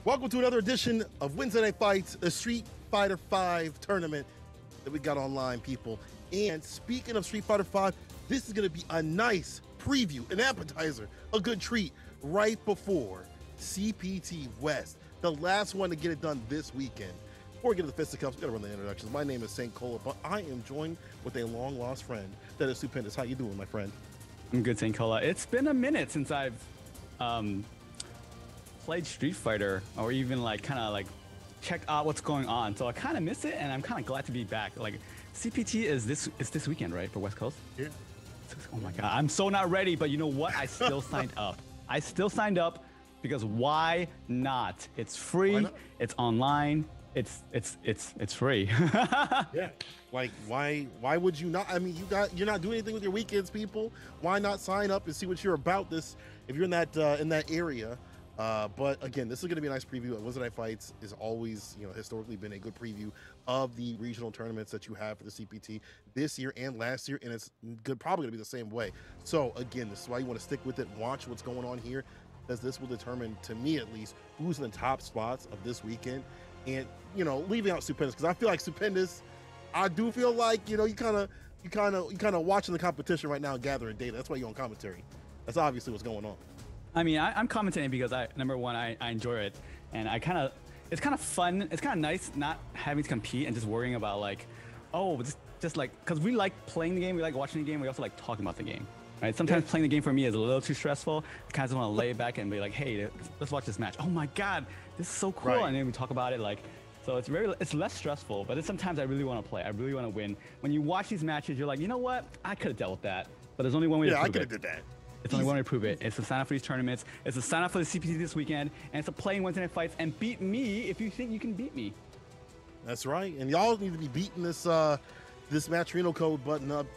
Welcome to another edition of Weds Night Fights, a Street Fighter V tournament that we got online, people. And speaking of Street Fighter V, this is going to be a nice preview, an appetizer, a good treat right before CPT West, the last one to get it done this weekend. Before we get to the fisticuffs, we got to run the introductions. My name is St. Cola, but I am joined with a long-lost friend that is stupendous. How you doing, my friend? I'm good, St. Cola. It's been a minute since I've played Street Fighter or even checked out what's going on. So I kind of miss it, and I'm kind of glad to be back. Like, CPT is this weekend, right, for West Coast? Yeah. Oh my God, I'm so not ready, but you know what? I still signed up. I still signed up because why not? It's free. It's online. It's free. Yeah. Like, why would you not? I mean, you're not doing anything with your weekends, people. Why not sign up and see what you're about this if you're in that area? But again, this is going to be a nice preview. Weds Night Fights is always, historically been a good preview of the regional tournaments that you have for the CPT this year and last year, and it's probably going to be the same way. So again, this is why you want to stick with it, watch what's going on here, because this will determine, to me at least, who's in the top spots of this weekend. And leaving out Stupendous, because I feel like Stupendous, I do feel like you kind of watching the competition right now and gathering data. That's why you're on commentary. That's obviously what's going on. I mean, I'm commentating because number one, I enjoy it, and it's kind of fun. It's kind of nice not having to compete and just worrying about because we like playing the game, we like watching the game, we also like talking about the game, right? Sometimes playing the game for me is a little too stressful. I kind of want to lay back and be like, hey, let's watch this match. Oh my God, this is so cool, and then we talk about it So it's less stressful, but sometimes I really want to play. I really want to win. When you watch these matches, you're like, you know what? I could have dealt with that, but there's only one way to prove it. Yeah, I could have did that. It's only one way to prove it. It's to sign up for these tournaments. It's to sign up for the CPT this weekend, and it's to play in Weds Night Fights and beat me if you think you can beat me. That's right, and y'all need to be beating this this Matrino code button up.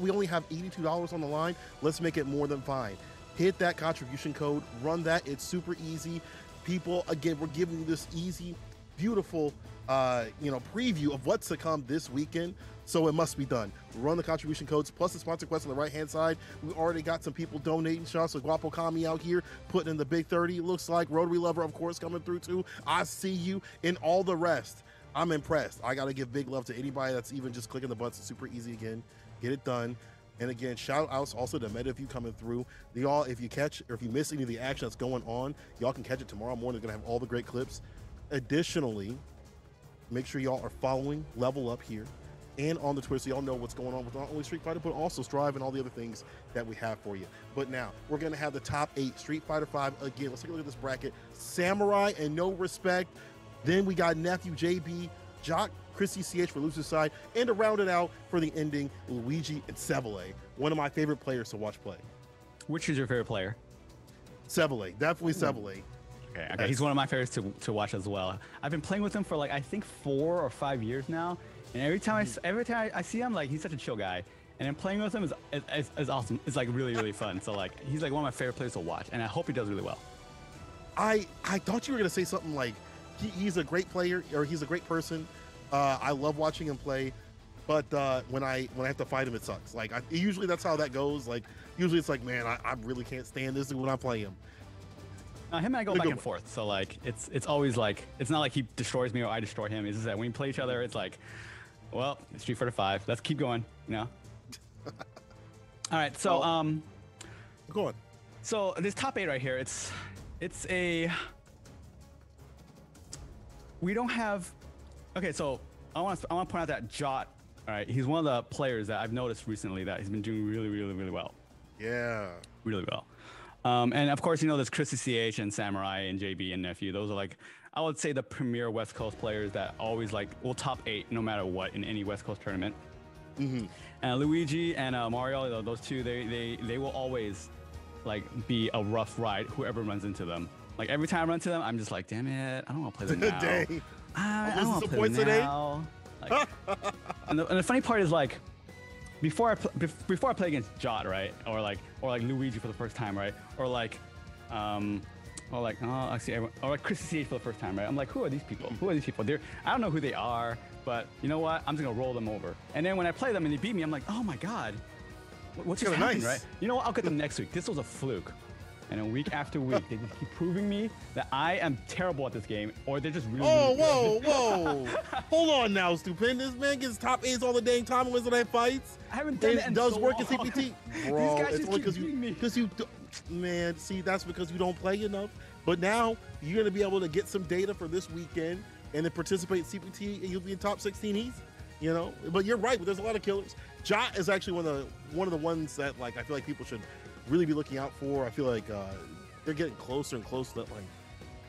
We only have $82 on the line. Let's make it more than fine. Hit that contribution code. Run that. It's super easy. People, again, we're giving you this easy, beautiful, preview of what's to come this weekend. So it must be done. Run the contribution codes plus the sponsor quest on the right-hand side. We already got some people donating. Shout out to Guapo Kami out here putting in the big 30. It looks like Rotary Lover, of course, coming through too. I see you, and all the rest. I'm impressed. I got to give big love to anybody that's even just clicking the buttons. It's super easy again. Get it done. And again, shout outs also to MetaView coming through. Y'all, if you catch or if you miss any of the action that's going on, y'all can catch it tomorrow morning. They're going to have all the great clips. Additionally, make sure y'all are following Level Up here and on the Twitter so y'all know what's going on with not only Street Fighter, but also Strive and all the other things that we have for you. But now, we're going to have the top 8 Street Fighter V. Again, let's take a look at this bracket. Samurai and No Respect. Then we got Nephew JB, Jock, Chrissy CH for loser side, and to round it out for the ending, Luigi and Sevele. One of my favorite players to watch play. Which is your favorite player? Sevele, definitely Sevele. Okay. He's one of my favorites to watch as well. I've been playing with him for I think 4 or 5 years now, and every time I see him, he's such a chill guy, and then playing with him is awesome. It's really fun. So he's one of my favorite players to watch, and I hope he does really well. I thought you were gonna say something like he's a great player or he's a great person. I love watching him play, but when I have to fight him, it sucks. Usually that's how that goes. Usually it's man, I really can't stand this when I play him. Him and I go back and forth, so it's always it's not like he destroys me or I destroy him. It's just that when we play each other, it's well, it's Street Fighter V. Let's keep going, All right, so go on. So this top 8 right here, it's we don't have. Okay, so I want to point out that Jot. All right, he's one of the players that I've noticed recently that he's been doing really well. Yeah. Really well. And of course, there's Chrissy CH and Samurai and JB and Nephew. Those are I would say the premier West Coast players that always will top 8 no matter what in any West Coast tournament. Mm-hmm. And Luigi and Mario, those two, they will always be a rough ride. Whoever runs into them, every time I run into them, I'm just damn it, I don't want to play them now. Dang. I don't want to play them now. And the funny part is before I play against Jot, right, or Luigi for the first time, right, or Chrissy CH for the first time, right? I'm who are these people? I don't know who they are, but you know what? I'm just gonna roll them over. And then when I play them and they beat me, I'm oh my God, what's just happening, right? You know what? I'll get them next week. This was a fluke. And then week after week, they just keep proving me that I am terrible at this game, or they're just really. Oh, whoa! Hold on now, Stupendous. Man gets top 8s all the dang time in Weds Night Fights. I haven't done it in does so work long. in CPT, bro. These guys It's just only keep because you, man. See, that's because you don't play enough. But now you're gonna be able to get some data for this weekend and then participate in CPT, and you'll be in top 16 easy. You know, but you're right. But there's a lot of killers. Jot is actually one of the ones that like I feel like people should really be looking out for. I feel like they're getting closer and closer to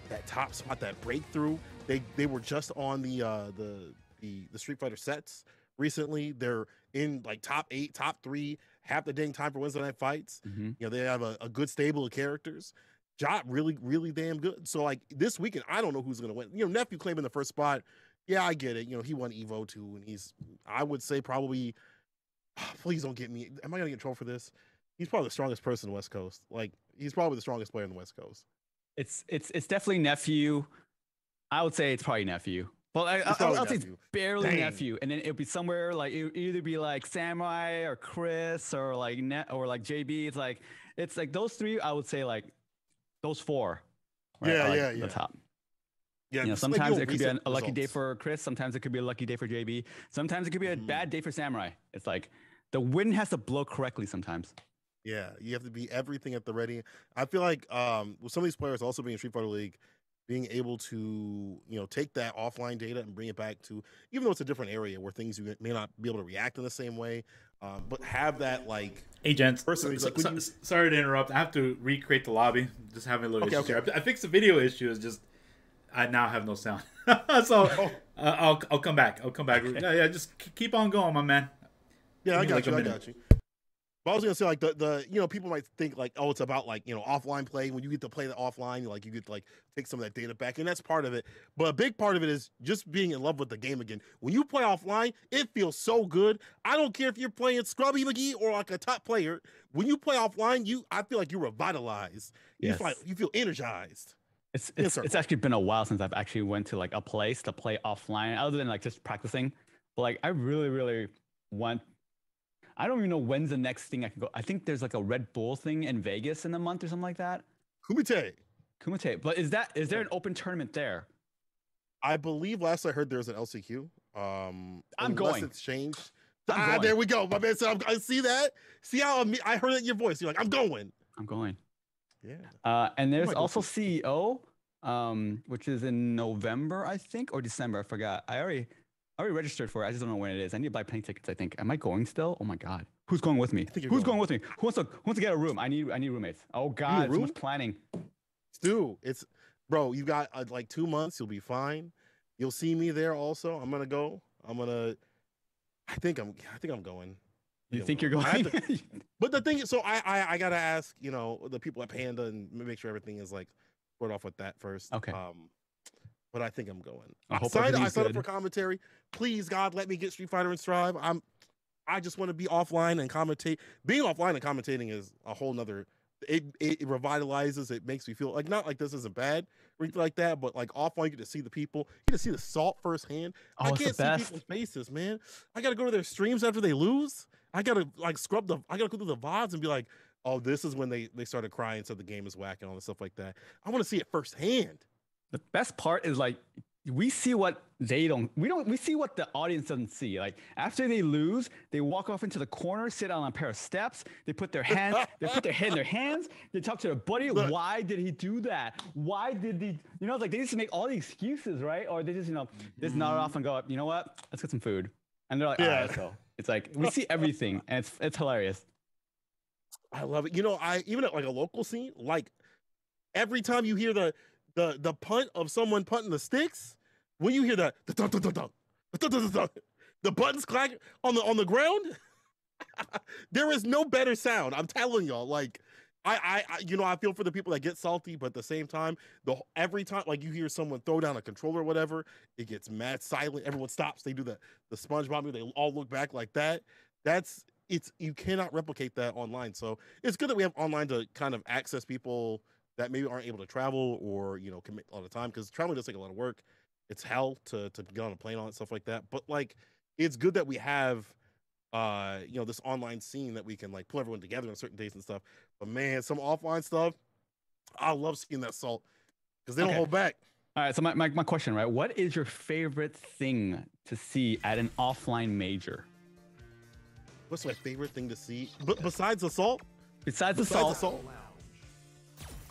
that top spot, that breakthrough. They were just on the Street Fighter sets recently. They're in like top 8, top 3, half the dang time for Wednesday Night Fights. You know, they have a good stable of characters. Jot really damn good. So like this weekend, I don't know who's gonna win. You know, Nephew claiming the first spot. Yeah, I get it. You know, he won Evo too, and he's, I would say probably, please don't get me. Am I gonna get in trouble for this? He's probably the strongest person in the West Coast. Like, he's probably the strongest player in the West Coast. It's definitely Nephew. I would say it's probably Nephew. But I'll say it's barely Nephew, and then it'll be somewhere like it would either be like Samurai or Chris or like JB. It's like those three. I would say like those four. Right, yeah. The top. Yeah, you know, sometimes it could be a lucky day for Chris. Sometimes it could be a lucky day for JB. Sometimes it could be a bad day for Samurai. It's like the wind has to blow correctly sometimes. Yeah, you have to be everything at the ready. I feel like with some of these players also being in Street Fighter League, being able to, you know, take that offline data and bring it back to, even though it's a different area where things you may not be able to react in the same way, but have that like. Hey gents, like, sorry to interrupt. I have to recreate the lobby. Just having a little issue here. I fixed the video issue. It's just I now have no sound. So I'll come back. Okay. Yeah, just keep on going, my man. Yeah, I got you. But I was gonna say like the you know, people might think like, oh, it's about like, you know, offline play. When you get to play the offline, like you get to like take some of that data back, and that's part of it. But a big part of it is just being in love with the game again. When you play offline, it feels so good. I don't care if you're playing Scrubby McGee or like a top player. When you play offline, I feel like you're revitalized. Yes. You feel energized. It's actually been a while since I've actually went to like a place to play offline, other than like just practicing. But like I really want. I don't even know when's the next thing I can go. I think there's like a Red Bull thing in Vegas in a month or something like that. Kumite. But is there an open tournament there? I believe last I heard there's an LCQ. I'm going. It's changed. There we go. My man said, I see that. See how I heard it in your voice. You're like, I'm going. Yeah. And there's also CEO, which is in November, I think, or December. I forgot. I already registered for it. I just don't know when it is. I need to buy plane tickets, I think. Am I going still? Oh my God. Who's going with me? Who's going with me? Who wants to get a room? I need roommates. Oh God, so much planning. Stu, bro, you got like 2 months. You'll be fine. You'll see me there also. I'm gonna go. I think I'm going. You think you're going? But the thing is, so I gotta ask, you know, the people at Panda and make sure everything is like squared off with that first. Okay. But I think I'm going. I signed up for commentary. Please, God, let me get Street Fighter and Strive. I just want to be offline and commentate. Being offline and commentating is a whole nother. It revitalizes. It makes me feel like, not like this isn't bad or anything like that, but like offline, you get to see the people. You get to see the salt firsthand. I can't see people's faces, man. I got to go to their streams after they lose. I got to like I got to go through the VODs and be like, oh, this is when they started crying, so the game is whack and all this stuff like that. I want to see it firsthand. The best part is like we see what they don't. We see what the audience doesn't see. Like after they lose, they walk off into the corner, sit on a pair of steps. They put their head in their hands. They talk to their buddy. Why did he do that? Why did he? You know, like they just make all the excuses, right? Or they just, you know, just nod off and go, you know what? Let's get some food. And they're like, all right, let's go. It's like we see everything, and it's hilarious. I love it. You know, even at like a local scene, like every time you hear the punt of someone punting the sticks, when you hear the buttons clack on the ground, there is no better sound. I'm telling y'all. Like I you know, I feel for the people that get salty, but at the same time, every time like you hear someone throw down a controller or whatever, it gets mad silent. Everyone stops. They do the SpongeBob move. They all look back like that. You cannot replicate that online. So it's good that we have online to kind of access people that maybe aren't able to travel or, you know, commit a lot of time, because traveling does take a lot of work. It's hell to get on a plane and stuff like that. But like, it's good that we have, you know, this online scene that we can like pull everyone together on certain days and stuff. But man, some offline stuff, I love seeing that Salt because they don't hold back. All right, so my question, right? What is your favorite thing to see at an offline major? What's my favorite thing to see? Besides Assault? Besides Assault?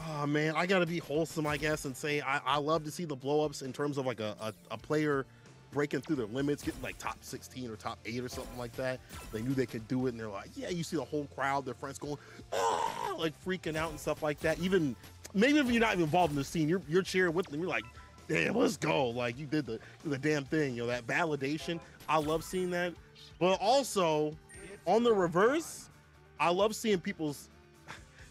Oh, man, I got to be wholesome, I guess, and say I love to see the blow-ups in terms of like a player breaking through their limits, getting like top 16 or top 8 or something like that. They knew they could do it, and they're like, yeah, you see the whole crowd, their friends going, ah, like freaking out and stuff like that. Even maybe if you're not even involved in the scene, you're cheering with them. You're like, damn, let's go. Like, you did the damn thing. You know, that validation. I love seeing that. But also, on the reverse, I love seeing people's,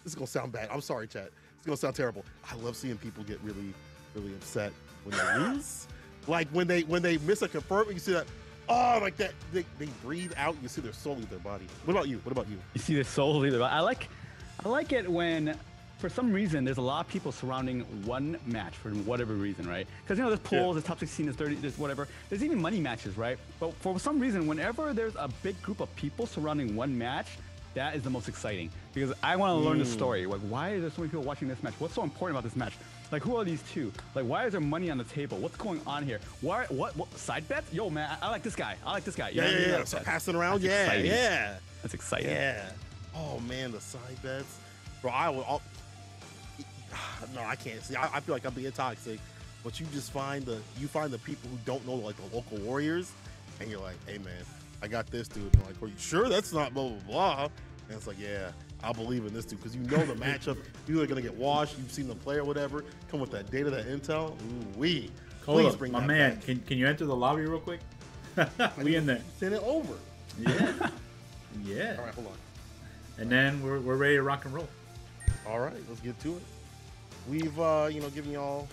this is going to sound bad. I'm sorry, chat. It's going to sound terrible. I love seeing people get really, really upset when they lose. Like when they miss a confirm, you see that, oh, like that, they breathe out, you see their soul leave their body. What about you? You see their soul leave their body. I like it when, for some reason, there's a lot of people surrounding one match for whatever reason, right? Because, you know, there's pools, there's top 16, there's 30, there's whatever. There's even money matches, right? But for some reason, whenever there's a big group of people surrounding one match, that is the most exciting. Because I want to learn the story. Like, why is there so many people watching this match? What's so important about this match? Like, who are these two? Like, why is there money on the table? What's going on here? What side bets? Yo, man, I like this guy. Yeah. So passing around, yeah. That's exciting. Yeah. Oh man, the side bets, bro. No, I can't see. I feel like I'm being toxic, but you just find the people who don't know, like the local warriors, and you're like, hey man, I got this dude. And they're like, are you sure that's not blah blah blah? And it's like, yeah, I believe in this dude because you know the matchup. You're either gonna get washed. You've seen them play or whatever. Come with that data, that intel. Ooh wee. Please bring my man. Back. Can you enter the lobby real quick? We in there. Send it over. Yeah. Yeah. All right, hold on. And then we're ready to rock and roll. All right, let's get to it. We've given y'all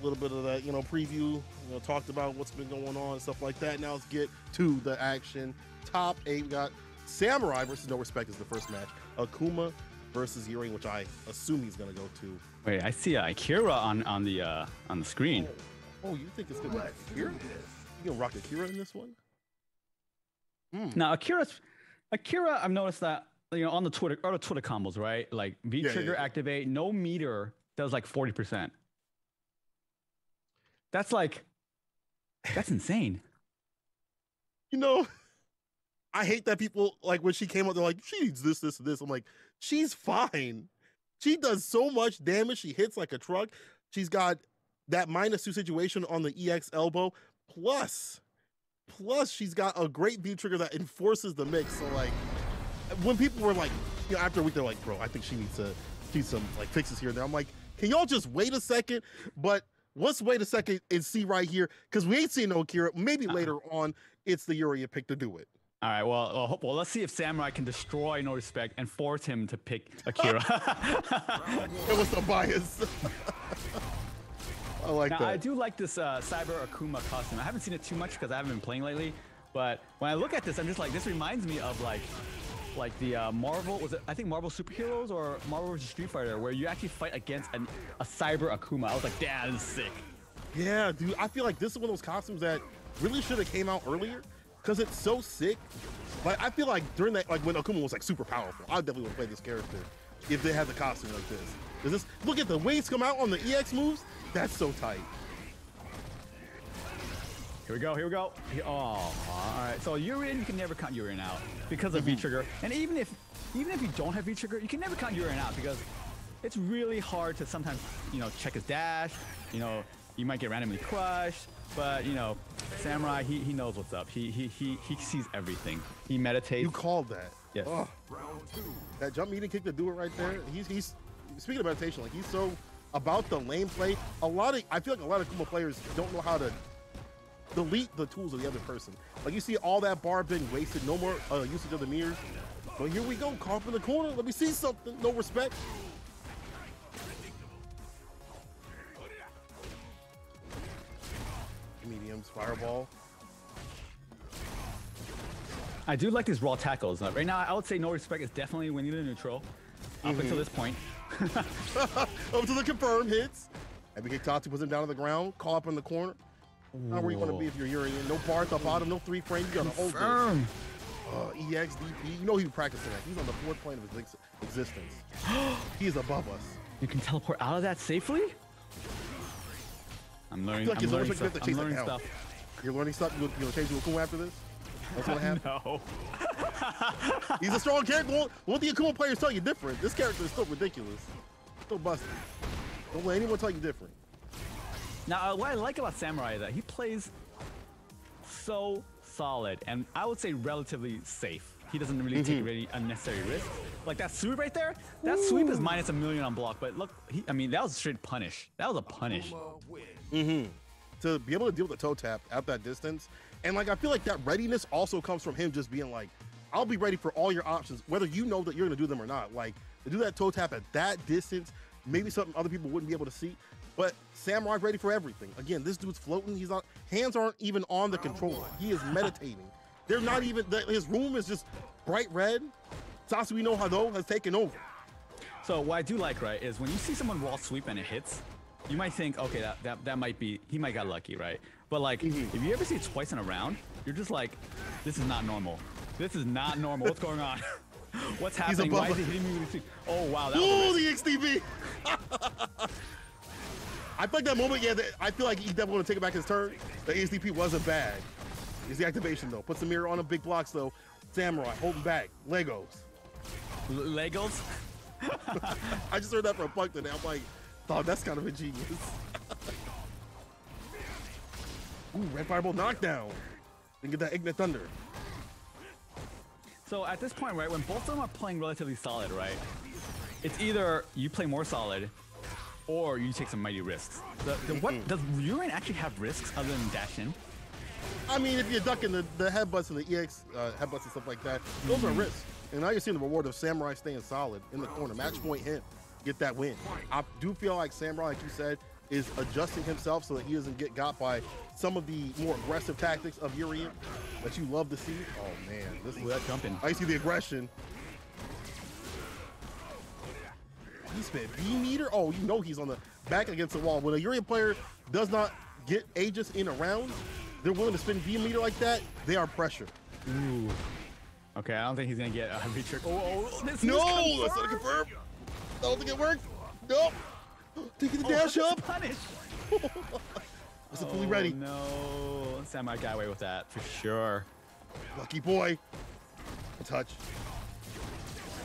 a little bit of that preview. Talked about what's been going on and stuff like that. Now let's get to the action. Top 8. We got Samurai versus No Respect is the first match. Akuma versus Yuri, which I assume he's gonna go to. Wait, I see Akira on the screen. Oh, you think it's gonna be Akira? You gonna rock Akira in this one? Now Akira, I've noticed that on the Twitter combos, right? Like V trigger activate, no meter does like 40%. That's insane. I hate that people, like, when she came up, they're like, she needs this, this, and this. I'm like, she's fine. She does so much damage. She hits like a truck. She's got that -2 situation on the EX elbow. Plus, she's got a great V trigger that enforces the mix. So, like, when people were like, after a week, they're like, bro, I think she needs some, like, fixes here and there. I'm like, can y'all just wait a second? But let's wait a second and see right here, because we ain't seen no Akira. Maybe later on, it's the Yuri pick to do it. All right, well, let's see if Samurai can destroy No Respect and force him to pick Akira. It was the bias. I like that. I do like this Cyber Akuma costume. I haven't seen it too much because I haven't been playing lately, but when I look at this, I'm just like, this reminds me of like the Marvel, I think Marvel Superheroes or Marvel vs. Street Fighter, where you actually fight against a Cyber Akuma. I was like, damn, this is sick. Yeah, dude, I feel like this is one of those costumes that really should have came out earlier, because it's so sick. Like, I feel like during that, like when Akuma was like super powerful, I definitely would play this character if they had the costume like this. Look at the wings come out on the EX moves. That's so tight. Here we go. Oh, all right. So Urien, you can never count Urien out because of V-Trigger. And even if you don't have V-Trigger, you can never count Urien out because it's really hard to sometimes, check his dash. You might get randomly crushed. But Samurai, he knows what's up. He sees everything. He meditates. You called that. Yes. Oh, that jump meeting kick to do it right there. He's speaking of meditation. Like, he's so about the lane play. I feel like a lot of Akuma players don't know how to delete the tools of the other person. Like, you see all that bar being wasted. No more usage of the mirrors. But here we go. Caught up in the corner. Let me see something. No respect. Mediums, fireball. I do like these raw tackles. Right now, I would say No Respect is definitely winning the neutral up until this point. Up to the confirmed hits. Heavy kick Tatsu puts him down to the ground. Call up in the corner. Not where you want to be if you're Urien. No bars up bottom, no 3 frame. You got to hold this. EX, DP. You know he's practicing that. He's on the 4th plane of his existence. He's above us. You can teleport out of that safely? I'm learning, like I'm learning stuff. stuff. I'm learning stuff. You're learning stuff? You'll change to Akuma after this? That's what happened? No. He's a strong character. Won't the Akuma players tell you different? This character is still ridiculous. Still busted. Don't let anyone tell you different. Now, what I like about Samurai is that he plays so solid, and I would say relatively safe. He doesn't really take any unnecessary risks. Like that sweep right there, that sweep is minus $1 million on block, but look, I mean, that was a straight punish. That was a punish. To be able to deal with the toe tap at that distance, and like I feel like that readiness also comes from him just being like, I'll be ready for all your options, whether you know that you're gonna do them or not. Like to do that toe tap at that distance, maybe something other people wouldn't be able to see. But Samurai's ready for everything. Again, this dude's floating. He's not, hands aren't even on the controller. He is meditating. They're not even, his room is just bright red. Sasui no Hado has taken over. So what I do like, right, is when you see someone wall sweep and it hits, you might think, okay, that might be, he might got lucky, right? But like, if you ever see it twice in a round, you're just like, this is not normal. This is not normal. What's going on? What's happening? Why is he hitting me with the Oh, wow. That was the XTB. I feel like that moment, I feel like he's definitely going to take it back his turn. The ASDP wasn't bad. It's the activation, though. Puts the mirror on him, big blocks, though. Samurai, holding back. Legos. Legos? I just heard that from Puck today. I'm like, dog, that's kind of ingenious. Ooh, red fireball knockdown. And get that Ignite Thunder. So at this point, right, when both of them are playing relatively solid, right, it's either you play more solid or you take some mighty risks. What does Urien actually have risks other than dash in? I mean, if you're ducking the headbutts and the EX headbutts and stuff like that, those are risks. And now you're seeing the reward of Samurai staying solid in the corner. Match point him, get that win. I do feel like Samurai, like you said, is adjusting himself so that he doesn't get got by some of the more aggressive tactics of Urien that you love to see. Oh man, this is that jumping. I see the aggression. He spent B-meter. Oh, you know he's on the back against the wall. When a Urien player does not get Aegis in a round, they're willing to spend B-meter like that. They are pressure. Ooh. Okay, I don't think he's gonna get a V-trick. This no, that's not confirmed. I don't think it worked. Nope. Taking the dash up. Punish. Was it fully ready? No, Samurai got away with that for sure. Lucky boy. A touch.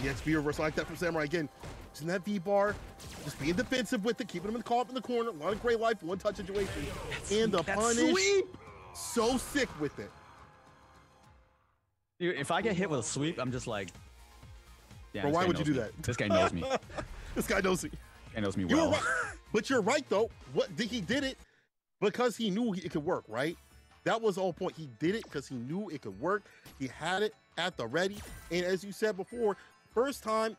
EXP reversal like that from Samurai again. Using that V-bar, just being defensive with it, keeping him caught up in the corner. A lot of great life, one touch situation. And the punish. Sweep. So sick with it. Dude, if I get hit with a sweep, I'm just like, yeah. Bro, why would you do that? This guy knows me. This guy knows me. He knows me well. Right. But you're right though. He did it because he knew it could work, right? That was the whole point. He did it because he knew it could work. He had it at the ready. And as you said before, first time,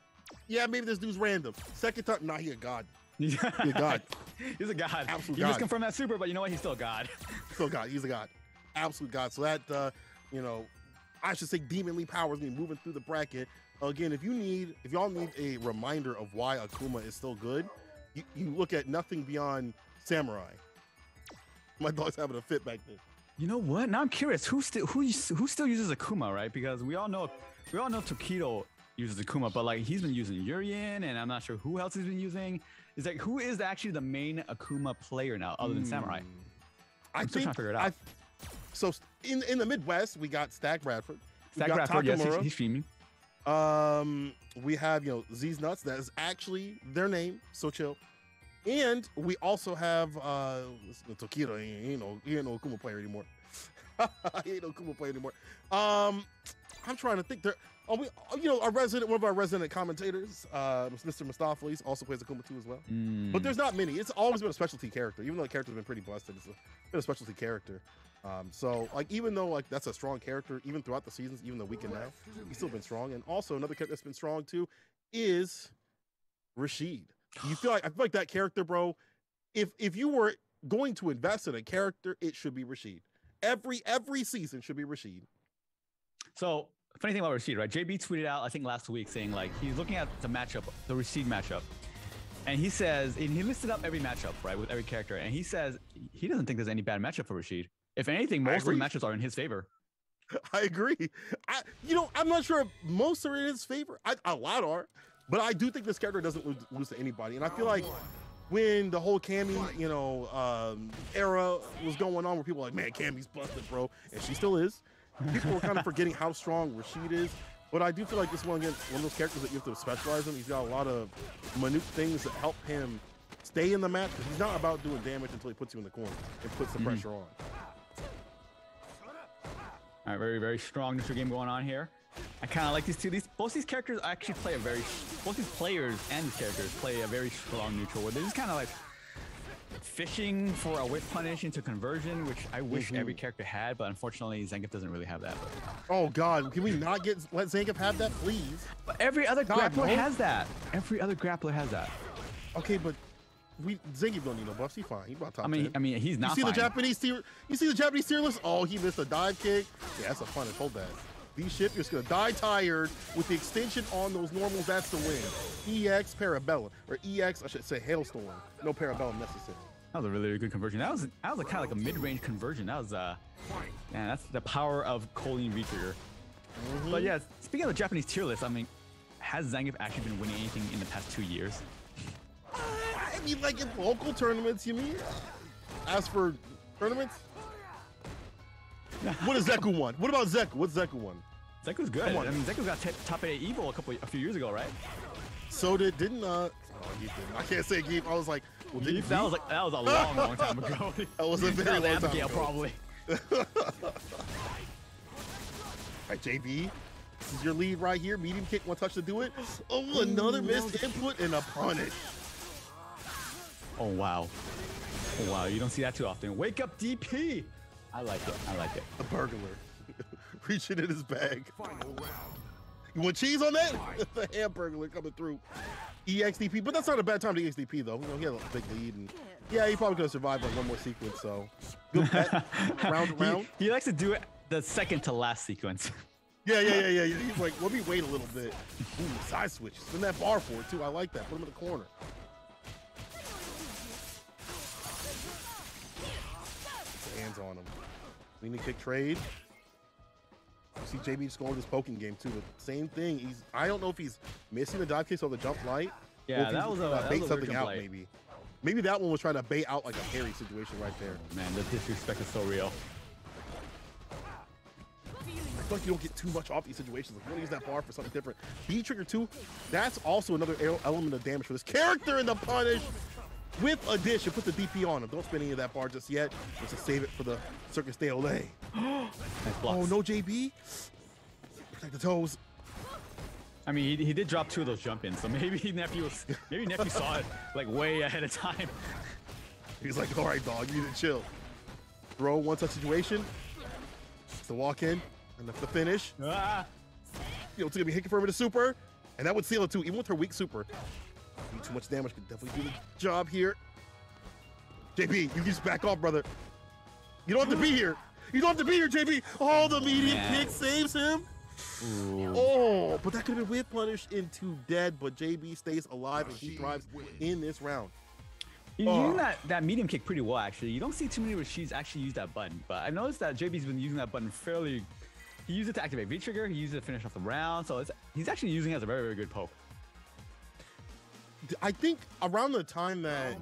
yeah, maybe this dude's random. Second time, nah, he a god. He's a god. He's a god. Absolute you god. just confirmed that super, but you know what? He's still a god. Still a god. He's a god. Absolute god. So that, you know, I should say demonly powers me moving through the bracket. Again, if y'all need a reminder of why Akuma is still good, you look at nothing beyond Samurai. My dog's having a fit back there. You know what? Now I'm curious. Who still uses Akuma, right? Because we all know Tokido uses Akuma, but like he's been using Urien, and I'm not sure who else he's been using. Is like who is actually the main Akuma player now, other than Samurai? I'm still trying to figure it out. So in the Midwest, we got Stack Bradford. Stack Bradford, yes, he's streaming. We have, you know, Z's Nuts. That is actually their name. So chill. And we also have Tokido. He ain't no Akuma player anymore. He ain't no Akuma player anymore. I'm trying to think. One of our resident commentators, Mr. Mustapheles, also plays Akuma too as well. But there's not many. It's always been a specialty character. Even though the character's been pretty busted, it's been a specialty character. So like even though like that's a strong character, even throughout the seasons, even the weekend now, he's still been strong. And also another character that's been strong too is Rashid. I feel like that character, bro. If you were going to invest in a character, it should be Rashid. Every season should be Rashid. So funny thing about Rashid, right? JB tweeted out I think last week saying like he's looking at the matchup, the Rashid matchup. And he says, and he listed up every matchup, right, with every character. And he says he doesn't think there's any bad matchup for Rashid. If anything, most of the matchups are in his favor. I agree. I'm not sure if most are in his favor. A lot are, But I do think this character doesn't lose to anybody. And I feel like when the whole Cammy, you know, era was going on where people were like, man, Cammy's busted, bro. And she still is. People were kind of forgetting how strong Rashid is. But I do feel like this one, again, one of those characters that you have to specialize in. He's got a lot of minute things that help him stay in the match, because he's not about doing damage until he puts you in the corner and puts the pressure on. All right, very, very strong neutral game going on here. I kind of like these two. Both these characters actually play both these players and these characters play a very strong neutral, where they're just kind of like fishing for a whip punish into conversion, which I wish every character had, but unfortunately Zangief doesn't really have that. Oh God, can we not let Zangief have that, please? But every other grappler has that. Every other grappler has that. Okay, but Zangief don't need no buffs. He's fine. He's about top 10. I mean, he's not. You see the Japanese tier? You see the Japanese tier list? Oh, he missed a dive kick. Yeah, that's a punish. Hold that. V-Ship, you're just gonna die tired with the extension on those normals. That's the win. EX Parabellum, or EX, I should say Hailstorm. No Parabellum necessary. That was a really, really good conversion. That was kind of like a mid-range conversion. That was man, that's the power of Colleen V-Trigger. But yeah, speaking of the Japanese tier list, I mean, has Zangief actually been winning anything in the past 2 years? I mean, like in local tournaments, you mean? As for tournaments? What has Zeku won? What about Zeku? What's Zeku won? Zeku's good. I mean, Zeku got top 8 Evo a few years ago, right? So didn't oh, he didn't. I can't say Geef. I was like, well, didn't that was a long time ago. That was a very long time ago. Probably. All right, JB, this is your lead right here. Medium kick, one touch to do it. Oh, another missed input and a punish. Oh wow. Oh wow, you don't see that too often. Wake up DP. I like it. I like it. A burglar. Reaching in his bag. You want cheese on that? The hamburger coming through. EXDP, but that's not a bad time to EXDP though. You know, he had a big lead, and yeah, he probably could have survived like one more sequence. So good bet. round. He likes to do it the second to last sequence. Yeah. He's like, let me wait a little bit. Ooh, side switch. Spin that bar for it too. I like that. Put him in the corner. Hands on him. Leaning kick trade. You see JB just going with his poking game too. But same thing. I don't know if he's missing the dive kicks or the jump light. Yeah, that was a bait something out maybe. Maybe that one was trying to bait out like a parry situation right there. Man, the disrespect is so real. I feel like you don't get too much off these situations. Like, you want to use that bar for something different. B-Trigger 2, that's also another element of damage for this character in the punish. With a dish, you put the DP on him. Don't spin any of that bar just yet. Just save it for the Circus de Olay. Nice oh, no JB. Protect the toes. I mean, he did drop 2 of those jump-ins, so maybe Nephew saw it like way ahead of time. He's like, all right, dog, you need to chill. Throw one-touch situation. It's the walk-in, enough to finish. You know, it's gonna be hitting for him with a super, and that would seal it too, even with her weak super. Too much damage could definitely do the job here. JB, you can just back off, brother. You don't have to be here. You don't have to be here, JB. Oh, the medium kick saves him. Ooh. Oh, but that could have been whip punished into dead, but JB stays alive and he thrives in this round. He's using that medium kick pretty well, actually. You don't see too many Rashids actually use that button, but I noticed that JB's been using that button fairly. He used it to activate V-Trigger, he used it to finish off the round, so he's actually using it as a very, very good poke. I think around the time that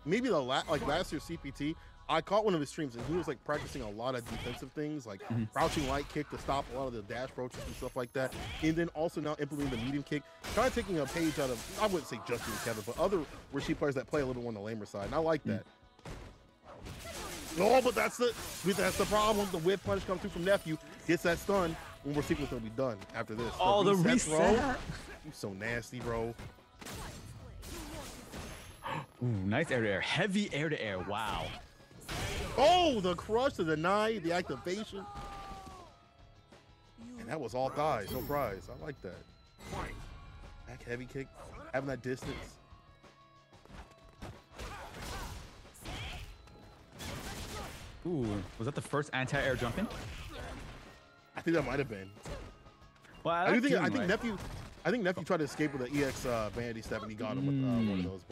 maybe last year's CPT, I caught one of his streams and he was like practicing a lot of defensive things, like crouching light kick to stop a lot of the dash approaches and stuff like that. And then also now implementing the medium kick, kind of taking a page out of, I wouldn't say just Kevin, but other Rashid players that play a little on the lamer side. And I like that. No, but that's the problem. The whip punch comes through from Nephew, gets that stun. One more sequence will be done after this. Oh, the reset. You so nasty, bro. Ooh, nice air-to-air. Heavy air-to-air. Wow. Oh, the crush to deny the activation. And that was all thighs. No prize. I like that. Back heavy kick. Having that distance. Ooh, was that the first anti-air jump in? I think that might have been. Well, I think Nephew tried to escape with an EX vanity step and he got him with one of those.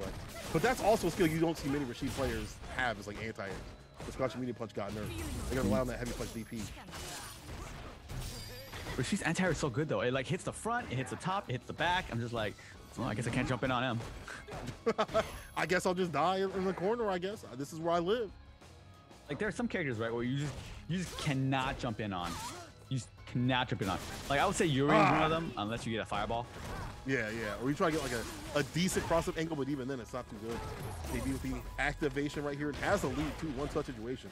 But that's also a skill you don't see many Rashid players have. It's like anti-air. The Scotch medium punch got nerfed. They're gonna rely on that heavy punch DP. Rashi's anti-air is so good though. It like hits the front, it hits the top, it hits the back. I'm just like, well, I guess I can't jump in on him. I guess I'll just die in the corner. I guess this is where I live. Like there are some characters, right, where you just cannot jump in on. You just cannot jump in on. Like I would say Yuri is one of them, unless you get a fireball. Yeah, yeah. Or you try to get like a decent cross-up angle, but even then it's not too good. Maybe with the activation right here, it has a lead too, one-touch situation.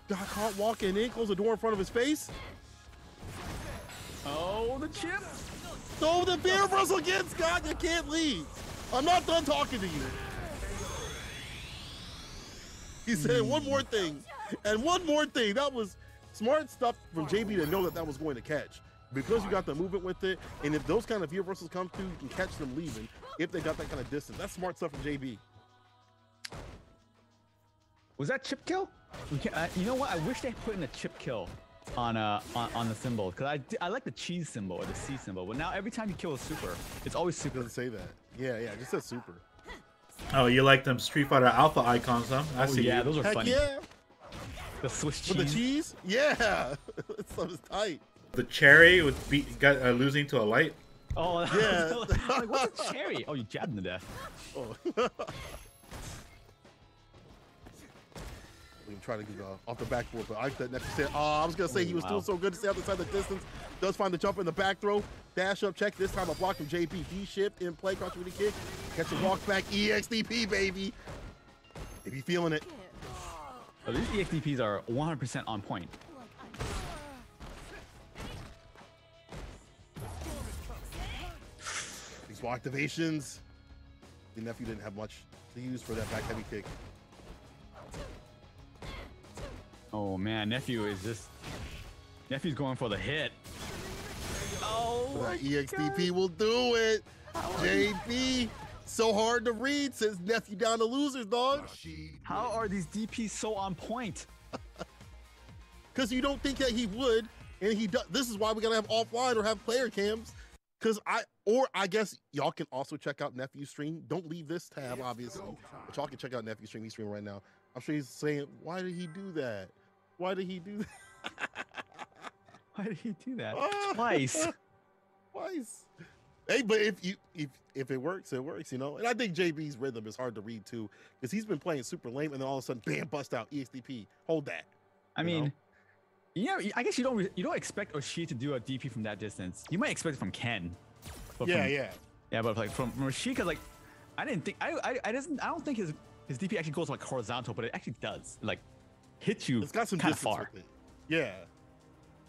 Got caught walking in, close the door in front of his face. Oh, the chip. So the beer wrestle again, Scott. You can't leave. I'm not done talking to you. He said one more thing, and one more thing. That was smart stuff from JB to know that that was going to catch. Because you got the movement with it, and if those kind of veer wrestles come through, you can catch them leaving if they got that kind of distance. That's smart stuff from JB. Was that chip kill? You know what? I wish they put in a chip kill on the symbol, because I like the cheese symbol or the C symbol, but now every time you kill a super, it's always super. It doesn't say that. Yeah, yeah, it just says super. Oh, you like them Street Fighter Alpha icons, huh? I see. Yeah, you. those are Heck funny. Yeah. The Swiss cheese. With the cheese? Yeah. That stuff is tight. The cherry with losing to a light. Oh, yeah. Like, what's a cherry? Oh, you jabbed him to death. Oh. We try to get off the backboard, but I said, I was gonna say he was still so good to stay outside the distance. Does find the jump in the back throw, dash up, check. This time a block from JB. D shift in play, crouch with a kick, catch a walk back, EXDP baby. If you feeling it. Oh, these EXDPs are 100% on point. These wall activations. The nephew didn't have much to use for that back heavy kick. Oh man, Nephew's going for the hit. Oh, that EXDP will do it. JB, so hard to read, says nephew down to losers, dog. How are these DPs so on point? Because you don't think that he would, and he does. This is why we gotta have offline or have player cams. Because I guess y'all can also check out Nephew's stream. Don't leave this tab, obviously, but y'all can check out Nephew's stream. He's streaming right now. I'm sure he's saying, "Why did he do that? Why did he do that? Why did he do that twice? Twice." Hey, but if it works, it works, you know. And I think JB's rhythm is hard to read too, because he's been playing super lame, and then all of a sudden, bam, bust out EXDP. Hold that. I mean, yeah, I guess you don't expect Oshii to do a DP from that distance. You might expect it from Ken. But Yeah, but like from Oshii, because like I don't think his DP actually goes like horizontal, but it actually does. Like hits you. It's got some kind of distance far. with it. Yeah.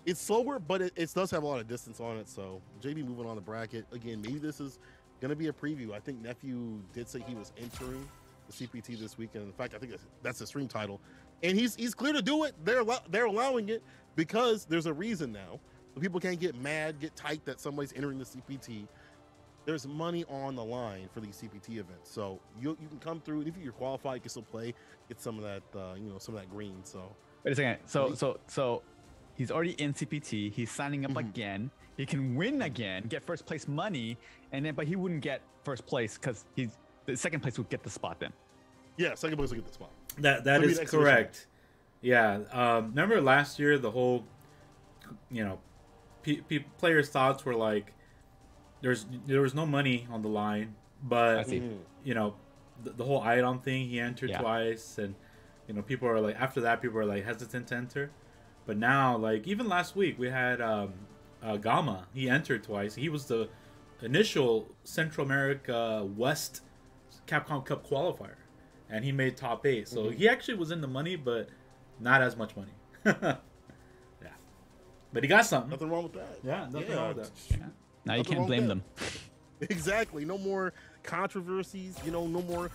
It's slower, but it does have a lot of distance on it. So JB moving on the bracket again. Maybe this is gonna be a preview. I think Nephew did say he was entering the CPT this weekend. In fact, I think that's the stream title, and he's clear to do it. They're allowing it because there's a reason now. So people can't get mad, get tight that somebody's entering the CPT. There's money on the line for these CPT events, so you can come through. And if you're qualified, you can still play, get some of that some of that green. So wait a second. So he's already in CPT. He's signing up again. He can win again, get first place money, but he wouldn't get first place because the second place would get the spot then. Yeah, second place will get the spot. That is correct. Yeah. Remember last year, the whole, players' thoughts were like, there was no money on the line, but the whole item thing, he entered twice, and people are like, after that, people are like hesitant to enter. But now, like, even last week, we had Gamma. He entered twice. He was the initial Central America West Capcom Cup qualifier, and he made top 8. So he actually was in the money, but not as much money. Yeah. But he got something. Nothing wrong with that. Yeah, nothing wrong with that. Yeah. Now you can't blame them. Exactly. No more controversies. No more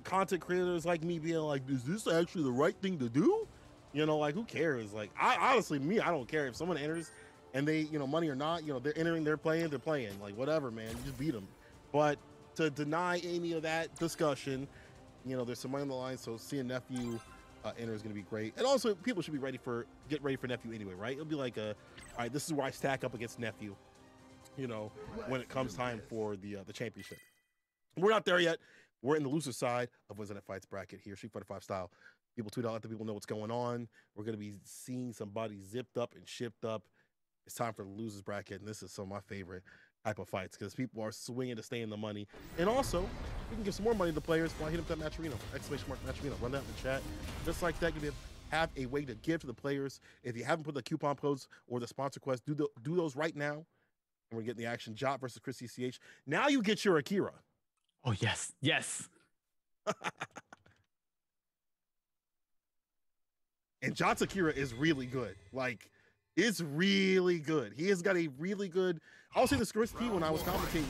content creators like me being like, is this actually the right thing to do? Like, who cares? Like, I honestly, I don't care if someone enters and they, money or not, they're entering, they're playing. Like, whatever, man, you just beat them. But to deny any of that discussion, there's some money on the line. So seeing Nephew enter is going to be great. And also, people should be get ready for Nephew anyway, right? It'll be like all right, this is where I stack up against Nephew, when it comes time for the championship. We're not there yet. We're in the loser side of Weds Night Fights bracket here, Street Fighter 5 style. People tweet out, let the people know what's going on. We're going to be seeing somebody zipped up and shipped up. It's time for the losers bracket, and this is some of my favorite type of fights because people are swinging to stay in the money. And also, we can give some more money to the players while I hit up that Matcherino, exclamation mark Matcherino. Run that in the chat. Just like that, you have a way to give to the players. If you haven't put the coupon codes or the sponsor quest, do those right now. And we're getting the action. Jot versus Chris CCH. Now you get your Akira. Oh, yes. Yes. And Jot's Akira is really good. Like, it's really good. He has got a really good. I was saying this Chris T when I was commentating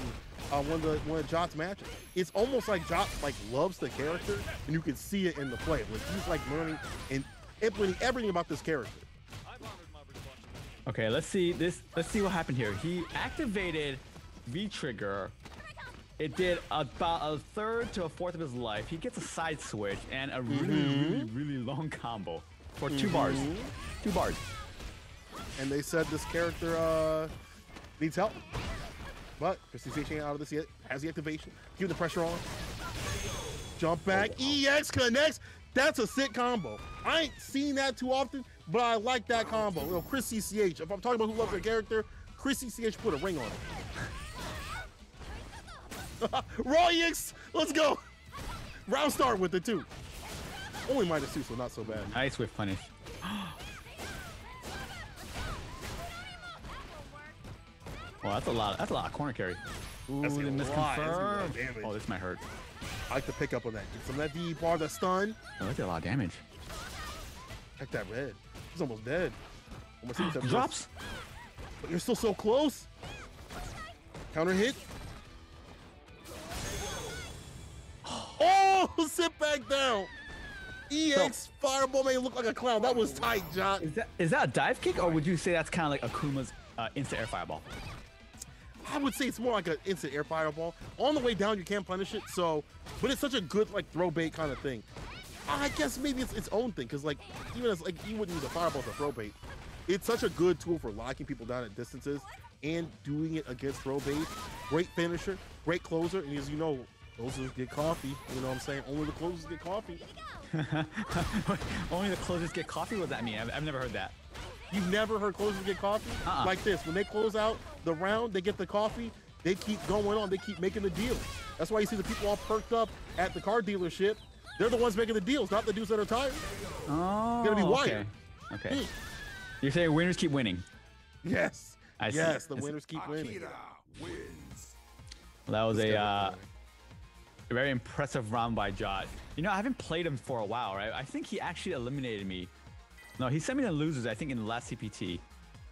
one of Jot's matches. It's almost like Jot like loves the character, and you can see it in the play. Like he's like learning and implementing everything about this character. Okay, let's see this. Let's see what happened here. He activated V trigger. It did about a third to a fourth of his life. He gets a side switch and a really long combo for 2 bars. 2 bars. And they said this character needs help. But Chris CCH ain't out of this yet. Has the activation. Keep the pressure on. Jump back. EX connects. That's a sick combo. I ain't seen that too often, but I like that combo. You know, Chris CCH. If I'm talking about who loves their character, Chris CCH put a ring on it. Raw EX. Let's go. Round start with it too. Only -2, so not so bad. Nice whiff punish. Well, that's a lot of corner carry. Ooh, that's the misconfirmed. Damage. Oh, this might hurt. I like to pick up on that. Get some of that D bar, the stun. Oh, that did a lot of damage. Check that red. He's almost dead. Drops. But you're still so close. Counter hit. Oh, sit back down. EX fireball made him look like a clown. That was tight, John. Is that a dive kick, or would you say that's kind of like Akuma's instant air fireball? I would say it's more like an instant air fireball. On the way down, you can't punish it. So, but it's such a good like throw bait kind of thing. I guess maybe it's its own thing because like even as like you wouldn't use a fireball to throw bait. It's such a good tool for locking people down at distances and doing it against throw bait. Great finisher, great closer, and as you know, closers get coffee. You know what I'm saying? Only the closers get coffee. Only the closers get coffee? What does that mean? I've never heard that. You've never heard closers get coffee? Like this. When they close out the round, they get the coffee. They keep going on. They keep making the deals. That's why you see the people all perked up at the car dealership. They're the ones making the deals, not the dudes that are tired. Oh, it's going to be wired. Okay. You're saying winners keep winning? Yes. I see. Yes, the winners keep winning. Well, that was a very impressive round by Jot. You know, I haven't played him for a while, right? I think he actually eliminated me. No, he sent me to losers, I think, in the last CPT.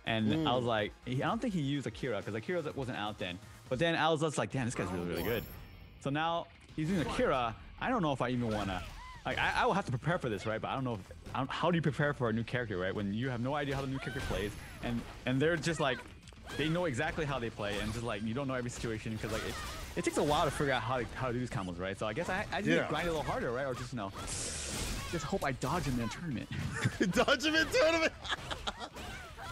And I was like, I don't think he used Akira because Akira wasn't out then. But then I was just like, damn, this guy's really, really good. So now he's using Akira. I don't know if I even want to. Like, I will have to prepare for this, right? But I don't know how do you prepare for a new character, right? When you have no idea how the new character plays, and they're just like, they know exactly how they play, and just like you don't know every situation because like it takes a while to figure out how to do these combos, right? So I guess I just need to grind a little harder, right? Or just just hope I dodge him in the tournament. Dodge him in tournament.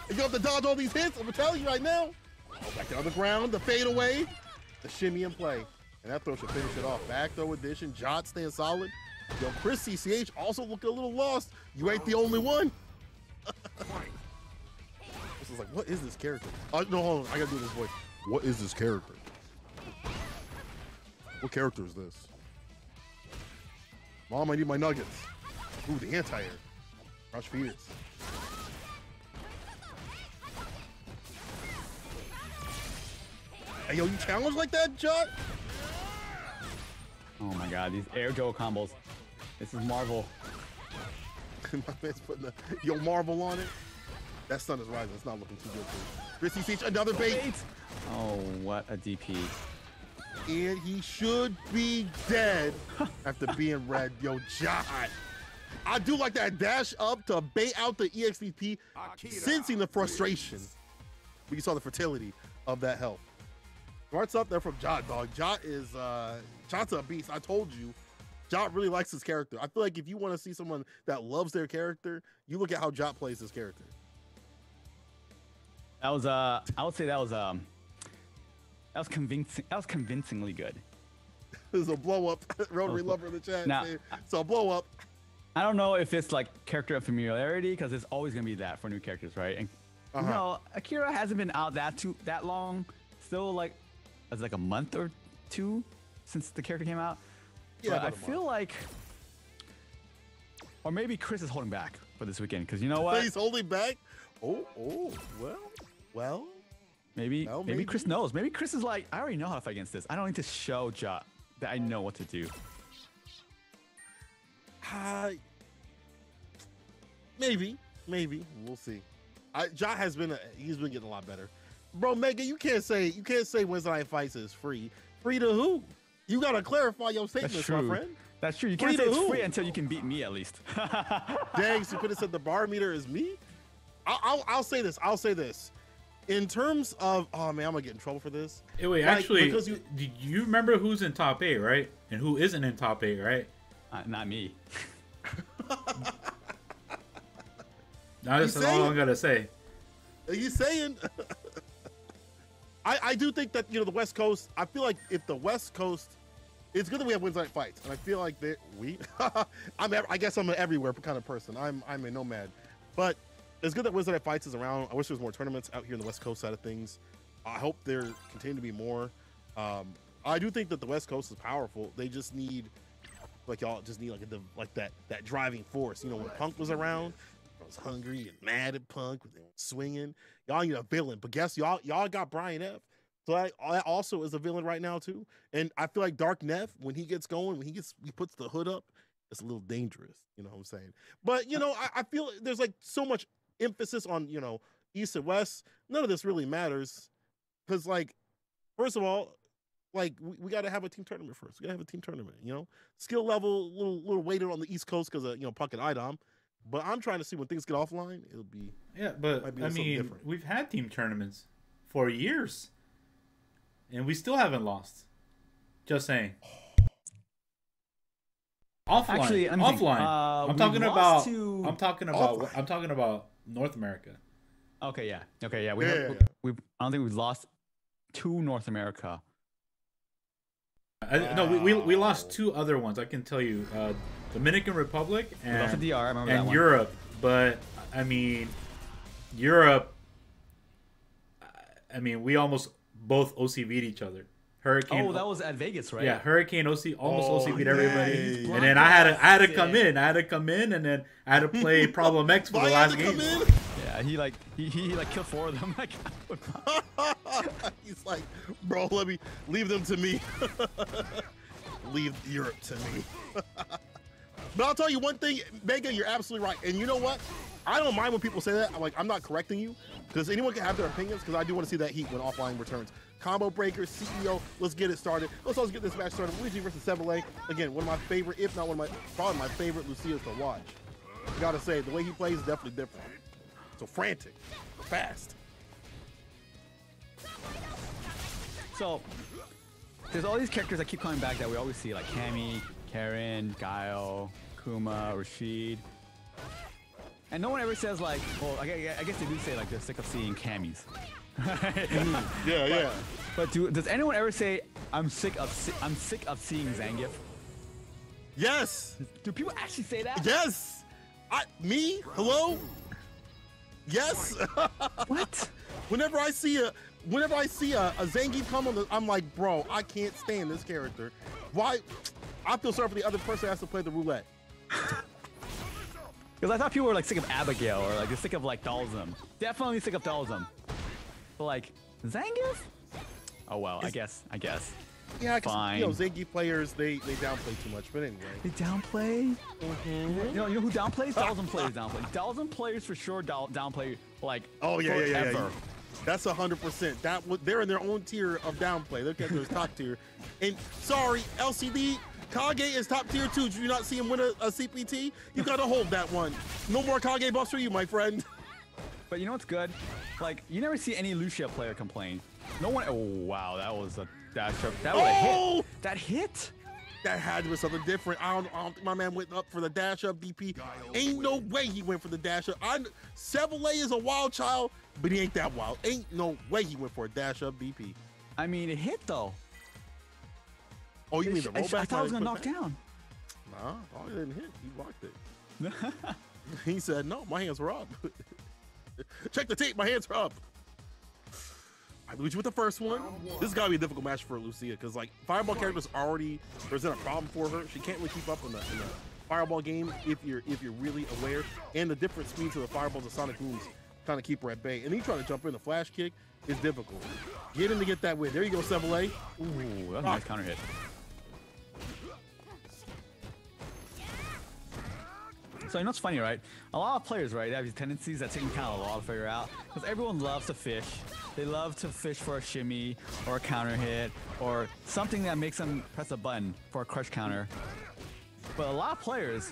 You have to dodge all these hits. I'm telling you right now. Back down the ground, the fade away, the shimmy and play, and that throw should finish it off. Back throw addition. Jot staying solid. Yo, Chris CCH also looking a little lost. You ain't the only one. This is like, what is this character? No, hold on. I gotta do this voice. What is this character? What character is this? Mom, I need my nuggets. Ooh, the anti-air. Rush fears. Hey, yo, you challenge like that, Jot? Oh my god, these air Joe combos. This is Marvel. My man's putting the yo Marvel on it. That stun is rising. It's not looking too good for Chris CCH. Another bait. Oh, what a DP. And he should be dead after being red. Yo, Jot. I do like that dash up to bait out the EXDP, sensing the frustration. We saw the fertility of that help. Starts up there from Jot, dog. Jot is Jot's a beast. I told you. Jot really likes his character. I feel like if you want to see someone that loves their character, you look at how Jot plays his character. That was I would say that was convincing. That was convincingly good. There's a blow up. Rotary lover in the chat. Now, so a blow up. I don't know if it's like character of familiarity, because it's always gonna be that for new characters, right? And you know, Akira hasn't been out that long. Still like, it's like a month or two since the character came out. Yeah, but I feel like, or maybe Chris is holding back for this weekend, because you know what? He's holding back. Well. Maybe Chris knows. Maybe Chris is like, I already know how to fight against this. I don't need to show Ja that I know what to do. Maybe we'll see. Ja has been he's been getting a lot better, bro. Mega, you can't say Weds Night Fights is free. Free to who? You gotta clarify your statements, my friend. That's true. You can't say it's free until you can beat me at least. Dang, so you could have said the bar meter is me. I'll say this. In terms of, oh man, I'm gonna get in trouble for this. Hey, wait, like, actually, do you remember who's in top 8, right? And who isn't in top 8, right? Not me. That's all I'm gonna say. Are you saying? I do think that, you know, the West Coast. I feel like if the West Coast, it's good that we have Weds Night Fights, and I feel like I guess I'm an everywhere kind of person. I'm a nomad, but it's good that Weds Night Fights is around. I wish there was more tournaments out here in the West Coast side of things. I hope there continue to be more. I do think that the West Coast is powerful. They just need, like, y'all just need like that driving force. You know, when Punk was around, I was hungry and mad at Punk, swinging. Y'all need a villain, but guess y'all got Brian F. So that also is a villain right now too. And I feel like Dark Neff, when he gets going, he puts the hood up, it's a little dangerous. You know what I'm saying? But you know, I feel there's like so much emphasis on, you know, East and West. None of this really matters, because, like, first of all, like, we got to have a team tournament first. We got to have a team tournament, you know? Skill level, little weighted on the East Coast because of, you know, Puck and IDOM. But I'm trying to see when things get offline, it'll be... Yeah, but, I mean, we've had team tournaments for years, and we still haven't lost. Just saying. Offline. Actually, offline. I'm talking about North America. Okay, yeah. I don't think we've lost to North America. No, we lost 2 other ones. I can tell you, Dominican Republic and DR, I remember that one. Europe. But I mean, Europe. I mean, we almost both OCV'd each other. Hurricane. Oh, that was at Vegas, right? Yeah, Hurricane almost OCV'd everybody, and then I had to come in. I had to come in, and then I had to play Problem X for the last game. Yeah, he killed 4 of them. He's like, bro, leave them to me. Leave Europe to me. But I'll tell you one thing, Mega, you're absolutely right. And you know what? I don't mind when people say that. I'm not correcting you, because anyone can have their opinions, because I do want to see that heat when offline returns. Combo Breaker, CEO, let's get it started. Let's also get this match started. Luigi versus Seville. Again, one of my favorite, if not probably my favorite Lucias to watch. I gotta say, the way he plays is definitely different. So frantic, fast. So, there's all these characters that keep coming back that we always see, like Cammy, Karen, Guile, Kuma, Rashid. And no one ever says, like, well, I guess they do say, like, they're sick of seeing Cammies. Yeah. But does anyone ever say, I'm sick of seeing Zangief? Yes. Do people actually say that? Yes. Me? Hello? Yes. What? Whenever I see a Zangief come on, I'm like, bro, I can't stand this character. Why? I feel sorry for the other person that has to play the roulette. Because I thought people were like sick of Abigail, or like sick of like Dalsum. Definitely sick of Dalsum. But like Zangief? Oh well, I guess. Yeah, because you know, Zangief players they downplay too much. But anyway, they downplay. Mm-hmm. You know who downplays? Dalsum players downplay. Dalsum players for sure downplay like. Oh yeah, forever. yeah. That's 100%. They're in their own tier of downplay. Look at their top tier. And sorry, LCD. Kage is top tier too. Did you not see him win a CPT? You gotta hold that one. No more Kage buffs for you, my friend. But you know what's good? Like, you never see any Lucia player complain. No one. Oh wow, that was a dash up. That was a hit. That hit. That had to be something different. I don't think my man went up for the dash up DP. Ain't no way he went for the dash up. Seville is a wild child, but he ain't that wild. Ain't no way he went for a dash up DP. I mean, it hit though. Oh, you mean the rollback? I thought I was gonna knock down. Nah, oh, he didn't hit. He blocked it. He said, no, my hands were up. Check the tape, my hands are up. I believe you with the first one. This is gotta be a difficult match for Lucia because like Fireball characters already present a problem for her. She can't really keep up in the Fireball game if you're really aware. And the different speeds of the Fireballs and Sonic Booms kind of keep her at bay. And then you try to jump in the flash kick is difficult. Get in to get that win. There you go, 7A. Ooh, that's a nice counter hit. So you know what's funny, right? A lot of players, right, they have these tendencies that take kind of a while to figure out. Because everyone loves to fish. They love to fish for a shimmy or a counter hit or something that makes them press a button for a crush counter. But a lot of players,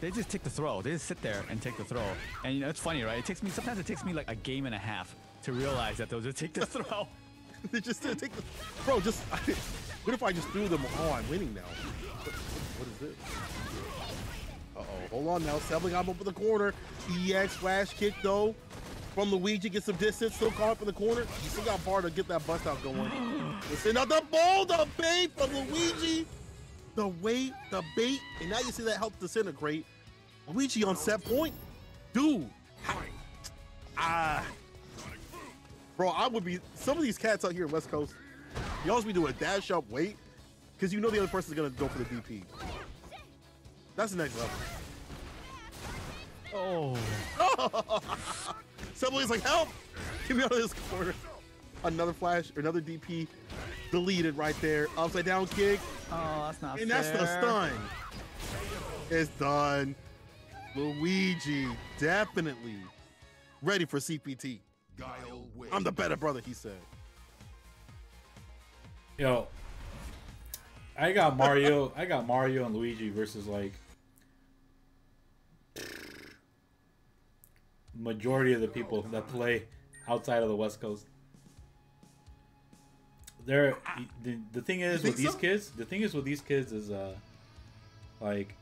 they just take the throw. They just sit there and take the throw. And you know, it's funny, right? Sometimes it takes me like a game and a half to realize that they'll just take the throw. They just take the, bro, just, what if I just threw them? Oh, I'm winning now. What is this? Uh-oh, hold on now. Sebling up in the corner. EX flash kick though. From Luigi, get some distance, still caught up in the corner. You still got bar to get that bust out going. Listen, now the ball, the bait from Luigi. The weight, the bait, and now you see that help disintegrate. Luigi on set point. Dude. Bro, I would be, some of these cats out here in West Coast, you always be doing a dash up weight, because you know the other person's gonna go for the DP. That's the next level. Oh. Somebody's like, help! Get me out of this corner. Another flash, or another DP. Deleted right there. Upside down kick. Oh, that's not fair. And that's the stun. It's done. Luigi, definitely ready for CPT. I'm the better brother, he said. Yo, I got Mario and Luigi versus like majority of the people that play outside of the West Coast. The thing is with these kids, is like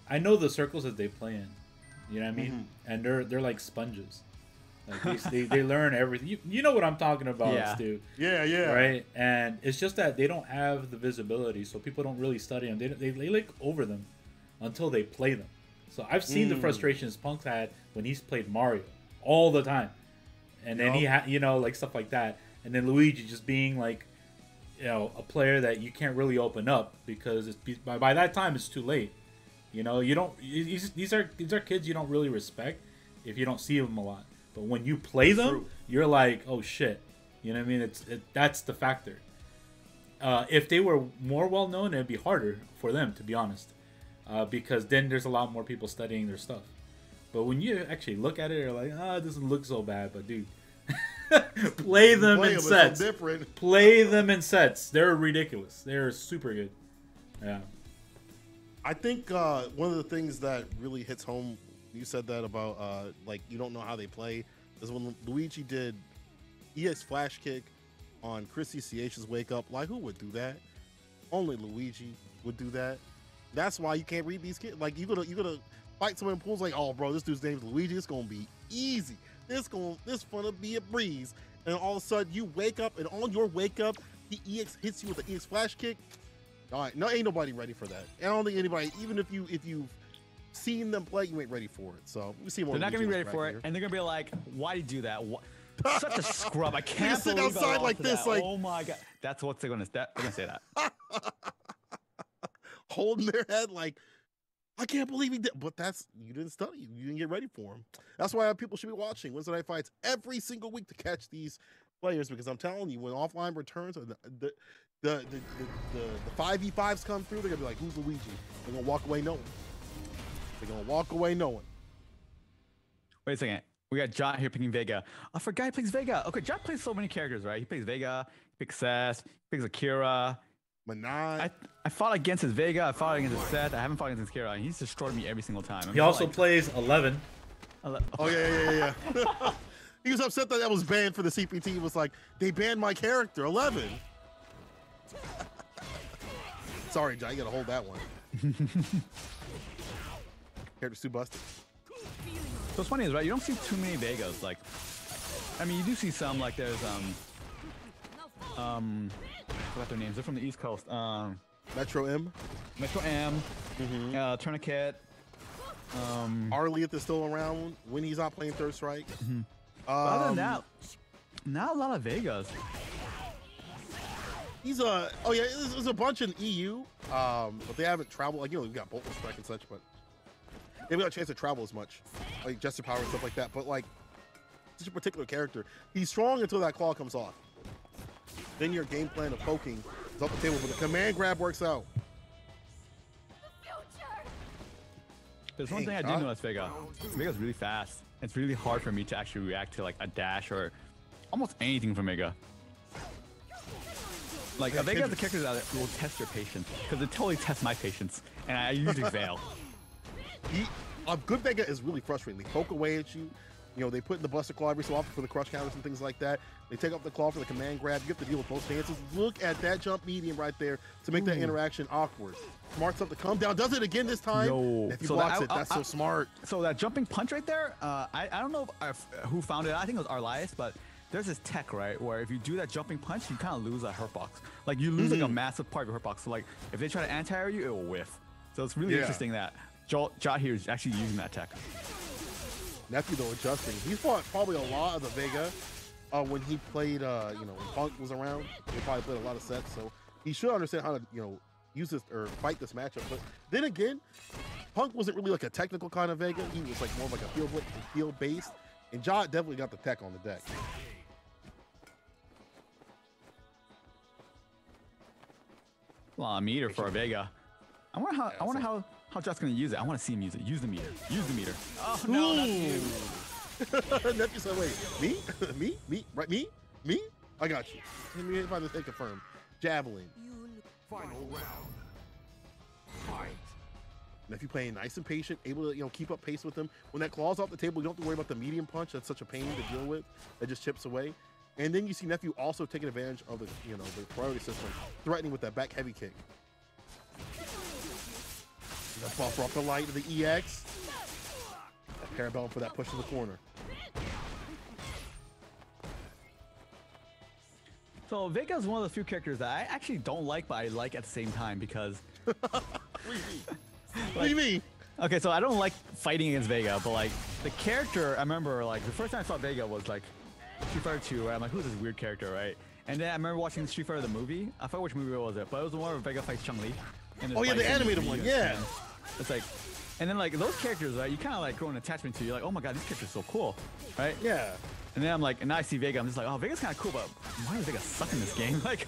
I know the circles that they play in, you know what I mean, and they're like sponges. Like they learn everything. You know what I'm talking about, Stu. Yeah. Right, and it's just that they don't have the visibility, so people don't really study them. They like over them until they play them. So I've seen the frustrations Punk's had when he's played Mario all the time, and then he had like stuff like that. And then Luigi just being like, a player that you can't really open up because by that time it's too late. You don't. These are kids you don't really respect if you don't see them a lot. But when you play them, you're like, oh shit. You know what I mean? That's the factor. If they were more well known, it'd be harder for them, to be honest, because then there's a lot more people studying their stuff. But when you actually look at it, you're like, it doesn't look so bad. But dude. Play them in sets. Play them in sets. They're ridiculous. They're super good. Yeah. I think one of the things that really hits home, you said that about like you don't know how they play, is when Luigi did EX flash kick on Chrissy CH's wake up. Like, who would do that? Only Luigi would do that. That's why you can't read these kids. Like, you gonna fight someone in pools like, oh bro, this dude's name's Luigi. It's gonna be easy. This gonna be a breeze, and all of a sudden you wake up, and on your wake up, the EX hits you with the EX flash kick. All right, no, ain't nobody ready for that. And I don't think anybody, even if you've seen them play, you ain't ready for it. So we see more. They're not gonna be ready for it, and they're gonna be like, "Why did you do that? Such a scrub! I can't sit believe outside like this, that. like, oh my god, that's what they're gonna say that." Holding their head like, I can't believe he did. But you didn't study. You didn't get ready for him. That's why people should be watching Wednesday Night Fights every single week to catch these players, because I'm telling you, when offline returns, the 5v5s come through, they're gonna be like, who's Luigi? They're gonna walk away knowing. Wait a second. We got John here picking Vega. I forgot he plays Vega. Okay, John plays so many characters, right? He plays Vega, he picks Seth, he picks Akira. Manai. I fought against his Vega, I fought against his Seth, I haven't fought against his Kira, and he's destroyed me every single time. He also plays 11. Oh, yeah. He was upset that was banned for the CPT. He was like, they banned my character, 11. Sorry, John, you gotta hold that one. Character's too busted. So what's funny is, right, you don't see too many Vegas. Like, I mean, you do see some, like there's, forgot their names. They're from the East Coast. Metro M. Metro M. Tourniquet. Arleth is still around when he's not playing Third Strike. Other than that, not a lot of Vegas. He's a there's a bunch in EU, but they haven't traveled. Like, you know, we've got Bolt Strike and such, but they haven't got a chance to travel as much, like Jester Power and stuff like that. But like, such a particular character, he's strong until that claw comes off. Then your game plan of poking is off the table, but the command grab works out. There's one thing I do notice, Vega. Vega's really fast. It's really hard for me to actually react to like a dash or almost anything from Vega. Like, Vega's the character that will test your patience, because it totally tests my patience, and I usually fail. A good Vega is really frustrating. They poke away at you. You know, they put in the Buster Claw every so often for the crush counters and things like that. They take up the claw for the command grab. You have to deal with both stances. Look at that jump medium right there to make that interaction awkward. Smart stuff to come down. Does it again this time? Yo. If he blocks it, that's so smart. So that jumping punch right there, I don't know who found it. I think it was Arlias, but there's this tech, right, where if you do that jumping punch, you kind of lose a hurt box. Like, you lose like a massive part of your hurt box. So like, if they try to anti-air you, it will whiff. So it's really interesting that Jot here is actually using that tech. Nephew, though, adjusting. He's fought probably a lot of the Vega when he played, you know, when Punk was around. He probably played a lot of sets, so he should understand how to, you know, use this or fight this matchup. But then again, Punk wasn't really like a technical kind of Vega. He was like more of like a field based, and Jot definitely got the tech on the deck. A lot of meter for a Vega. I wonder how Jot's gonna use it. I want to see him use it. Use the meter. Use the meter. Oh no, not you. Nephew said, "Wait, me, right? Me? I got you. Let me find this thing confirmed. Javelin. Final round. Fight. Nephew playing nice and patient, able to, you know, keep up pace with him. When that claw's off the table, you don't have to worry about the medium punch. That's such a pain to deal with. That just chips away. And then you see Nephew also taking advantage of the, you know, the priority system, threatening with that back heavy kick. The buffer off the light of the EX. That parabellum for that push to the corner. So Vega's one of the few characters that I actually don't like, but I like at the same time because. What do you mean? Okay, so I don't like fighting against Vega, but like the character, I remember like the first time I saw Vega was like Street Fighter 2, right? I'm like, who's this weird character, right? And then I remember watching Street Fighter the movie. I forgot which movie was it, but it was the one where Vega fights Chun-Li. Oh yeah, the animated one, yeah. It's like, and then like those characters, right? You kind of like grow an attachment to. You're like, oh my god, this character's so cool, right? Yeah. And then I'm like, and now I see Vega, I'm just like, oh, Vega's kind of cool, but why does Vega suck in this game? Like,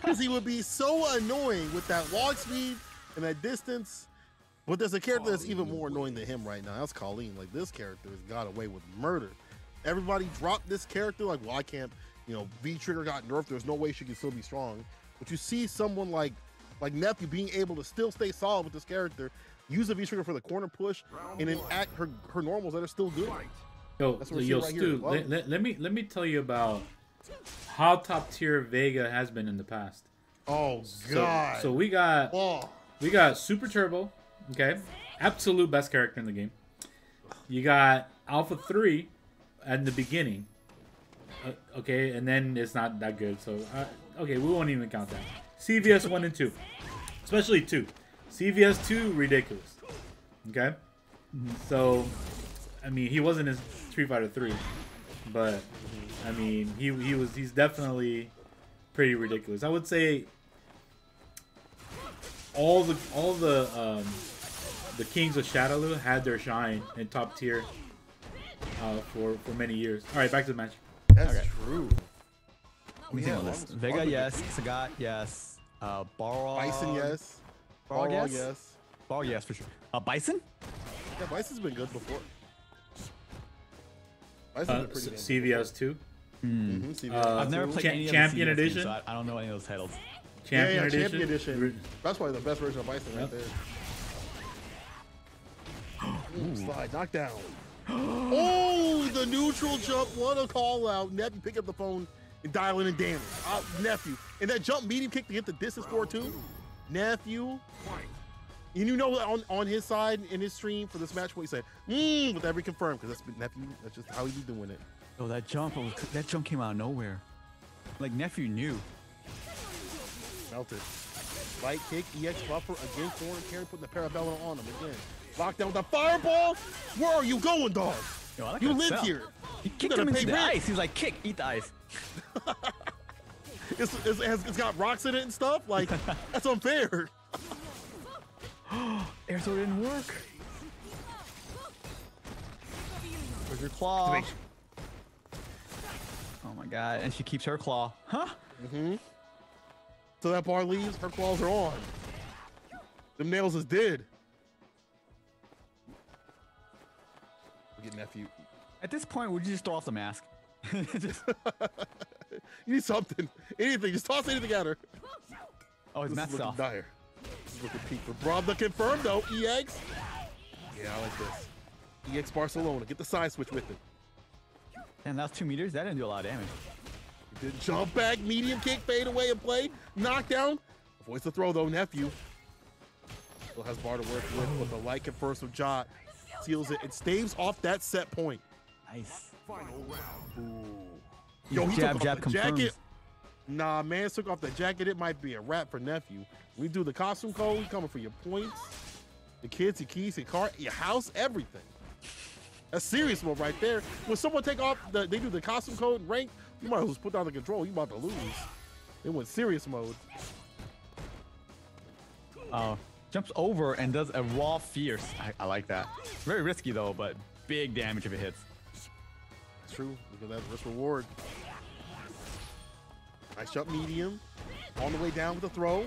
because he would be so annoying with that walk speed and that distance. But there's a character that's even more annoying than him right now. That's Colleen. Like, this character has got away with murder. Everybody dropped this character. Like, well, I can't, you know, V-Trigger got nerfed. There's no way she can still be strong. But you see someone like Nephew being able to still stay solid with this character, use the V-Trigger for the corner push, and then act her normals that are still good. Yo, Stu, let me tell you about how top tier Vega has been in the past. Oh god. So we got Super Turbo, okay? Absolute best character in the game. You got Alpha 3 at the beginning. Okay, and then it's not that good. So okay, we won't even count that. CVS 1 and 2. Especially 2. CVS 2 ridiculous. Okay? So I mean, he wasn't in Street Fighter 3, but I mean, he's definitely pretty ridiculous. I would say all the Kings of Shadowloo had their shine in top tier for many years. All right, back to the match. That's true. Let me think on this. Vega, yes. Sagat, yes. Balrog. Bison, yes. Balrog, yes. Yes. Balrog, yes, for sure. Bison? Yeah, Bison's been good before. Bison's been pretty good. CVS 2. I've never played any Champion of the CVS Edition. games, so I don't know any of those titles. Champion Edition. Champion Edition. That's probably the best version of Bison right there. Slide, knockdown. Oh, the neutral jump. What a call out. Nephew, pick up the phone and dial in and damage. Nephew. And that jump medium kick to get the distance score too. Nephew. And you know, on his side in his stream for this match, what he said, with every confirmed, because that's Nephew. That's just how he be doing it. Oh, that jump came out of nowhere. Like Nephew knew. Melted. Light kick, EX buffer, again, corner carry, putting the Parabellum on him again. Lockdown with the fireball. Where are you going, dog? Yo, I like you that live cell. here. He kicked him into the ice. He was like, kick, eat the ice. It's got rocks in it and stuff. Like, that's unfair. Air sword didn't work. Where's your claw? Oh my god, and she keeps her claw. Huh? Mm-hmm. So that bar leaves, her claws are on. Them nails is dead. Get nephew. At this point, would you just throw off the mask? Just... You need something. Anything. Just toss anything at her. Oh, his mask's off. Dire. This is looking peak for Brabda confirmed though. EX. Yeah, I like this. EX Barcelona. Get the side switch with it. And that was 2 meters. That didn't do a lot of damage. Did jump back, medium kick, fade away and play. Knockdown. Avoids the throw though, nephew. Still has bar to work with the light confirms from Jot. Seals it and staves off that set point. Nice. Final round. Ooh. Yo, he jab, took jab off the confirms. jacket. Nah, man, took off the jacket. It might be a wrap for nephew. We do the costume code. We coming for your points, the kids, your keys, your car, your house, everything. That's serious mode right there. When someone take off they do the costume code and rank, you might as well just put down the control. You about to lose. They went serious mode. Oh, jumps over and does a raw fierce. I like that. Very risky though, but big damage if it hits. It's true. Look at that risk reward. Nice jump medium. On the way down with the throw.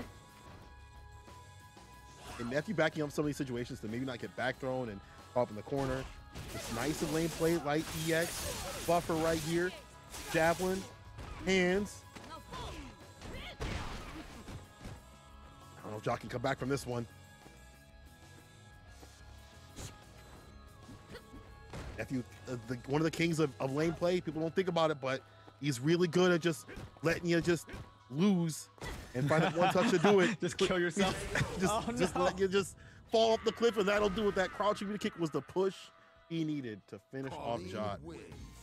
And nephew backing up some of these situations to maybe not get back thrown and up in the corner. It's nice of lane play, light EX, buffer right here, javelin, hands. I don't know if Jock can come back from this one. Nephew, one of the kings of lane play. People don't think about it, but he's really good at just letting you just lose and find that one touch to do it. Just kill yourself. just let you just fall off the cliff, and that'll do it. That crouching kick was the push he needed to finish off Jot.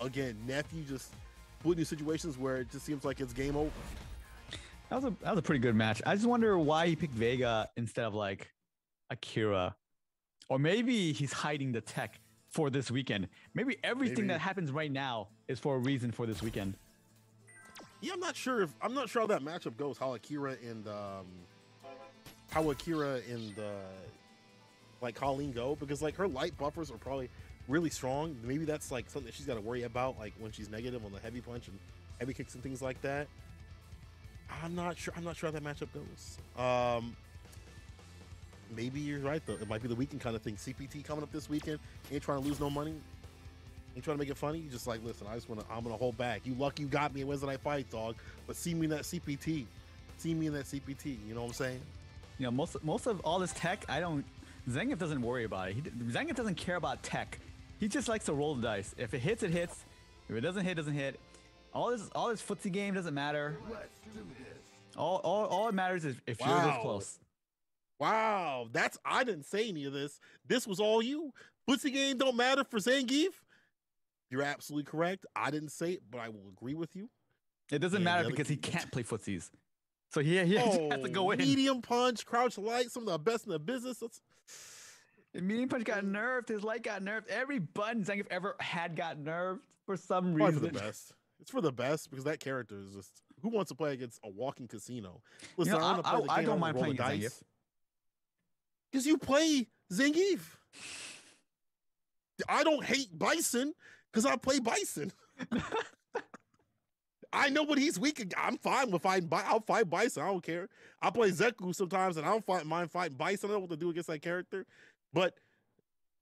Again, nephew just putting in situations where it just seems like it's game over. That was a pretty good match. I just wonder why he picked Vega instead of like Akira, or maybe he's hiding the tech for this weekend. Maybe everything that happens right now is for a reason for this weekend. Yeah, I'm not sure how that matchup goes. How Akira and like Colleen go, because like her light buffers are probably really strong. Maybe that's like something that she's got to worry about, like when she's negative on the heavy punch and heavy kicks and things like that. I'm not sure how that matchup goes. Maybe you're right though. It might be the weekend kind of thing. CPT coming up this weekend. Ain't trying to lose no money. Ain't trying to make it funny. You just like, listen, I'm gonna hold back. You lucky you got me in Wednesday Night Fights, dog. But see me in that CPT. See me in that CPT. You know what I'm saying? You know, most of all this tech, Zangief doesn't worry about it. Zangief doesn't care about tech. He just likes to roll the dice. If it hits, it hits. If it doesn't hit, it doesn't hit. All this footsie game doesn't matter. All it matters is if you're this close. Wow, I didn't say any of this. This was all you. Footsie game don't matter for Zangief. You're absolutely correct. I didn't say it, but I will agree with you. It doesn't matter because he can't play footsies. So he has to go in. Medium punch, crouch light, some of the best in the business. The medium punch got nerfed. His light got nerfed. Every button Zangief ever had got nerfed for some reason. Probably for the best. It's for the best because that character is just, who wants to play against a walking casino? Listen, I don't mind playing Zangief. Because you play Zangief. I don't hate Bison because I play Bison. I know what he's weak. I'm fine with fighting. I'll fight Bison. I don't care. I play Zeku sometimes, and I don't mind fighting Bison. I don't know what to do against that character, but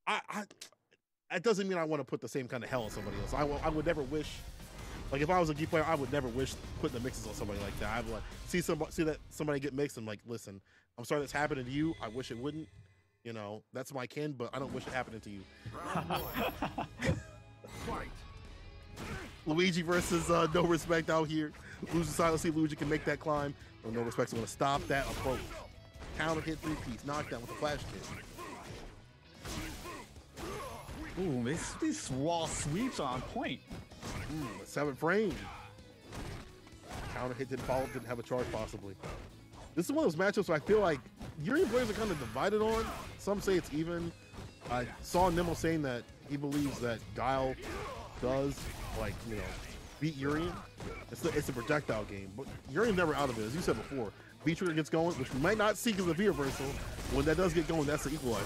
that doesn't mean I want to put the same kind of hell on somebody else. I would never wish. Like if I was a geek player, I would never wish putting the mixes on somebody like that. I would like see that somebody get mixed and like, listen, I'm sorry that's happening to you. I wish it wouldn't. You know, that's my kin, but I don't wish it happening to you. Fight. Luigi versus No Respect out here. Luigi side, let's see if Luigi can make that climb. No Respect's gonna stop that approach. Counter hit, 3-piece, knockdown with the flash kick. Ooh, these raw sweeps are on point. 7th frame. Counter hit didn't follow, didn't have a charge possibly. This is one of those matchups where I feel like Urian players are kind of divided on. Some say it's even. I saw Nemo saying that he believes that Guile does, like, you know, beat Urian. It's a projectile game, but Urian's never out of it. As you said before, V-Trigger gets going, which we might not see because of the V-Reversal. When that does get going, that's the equalizer.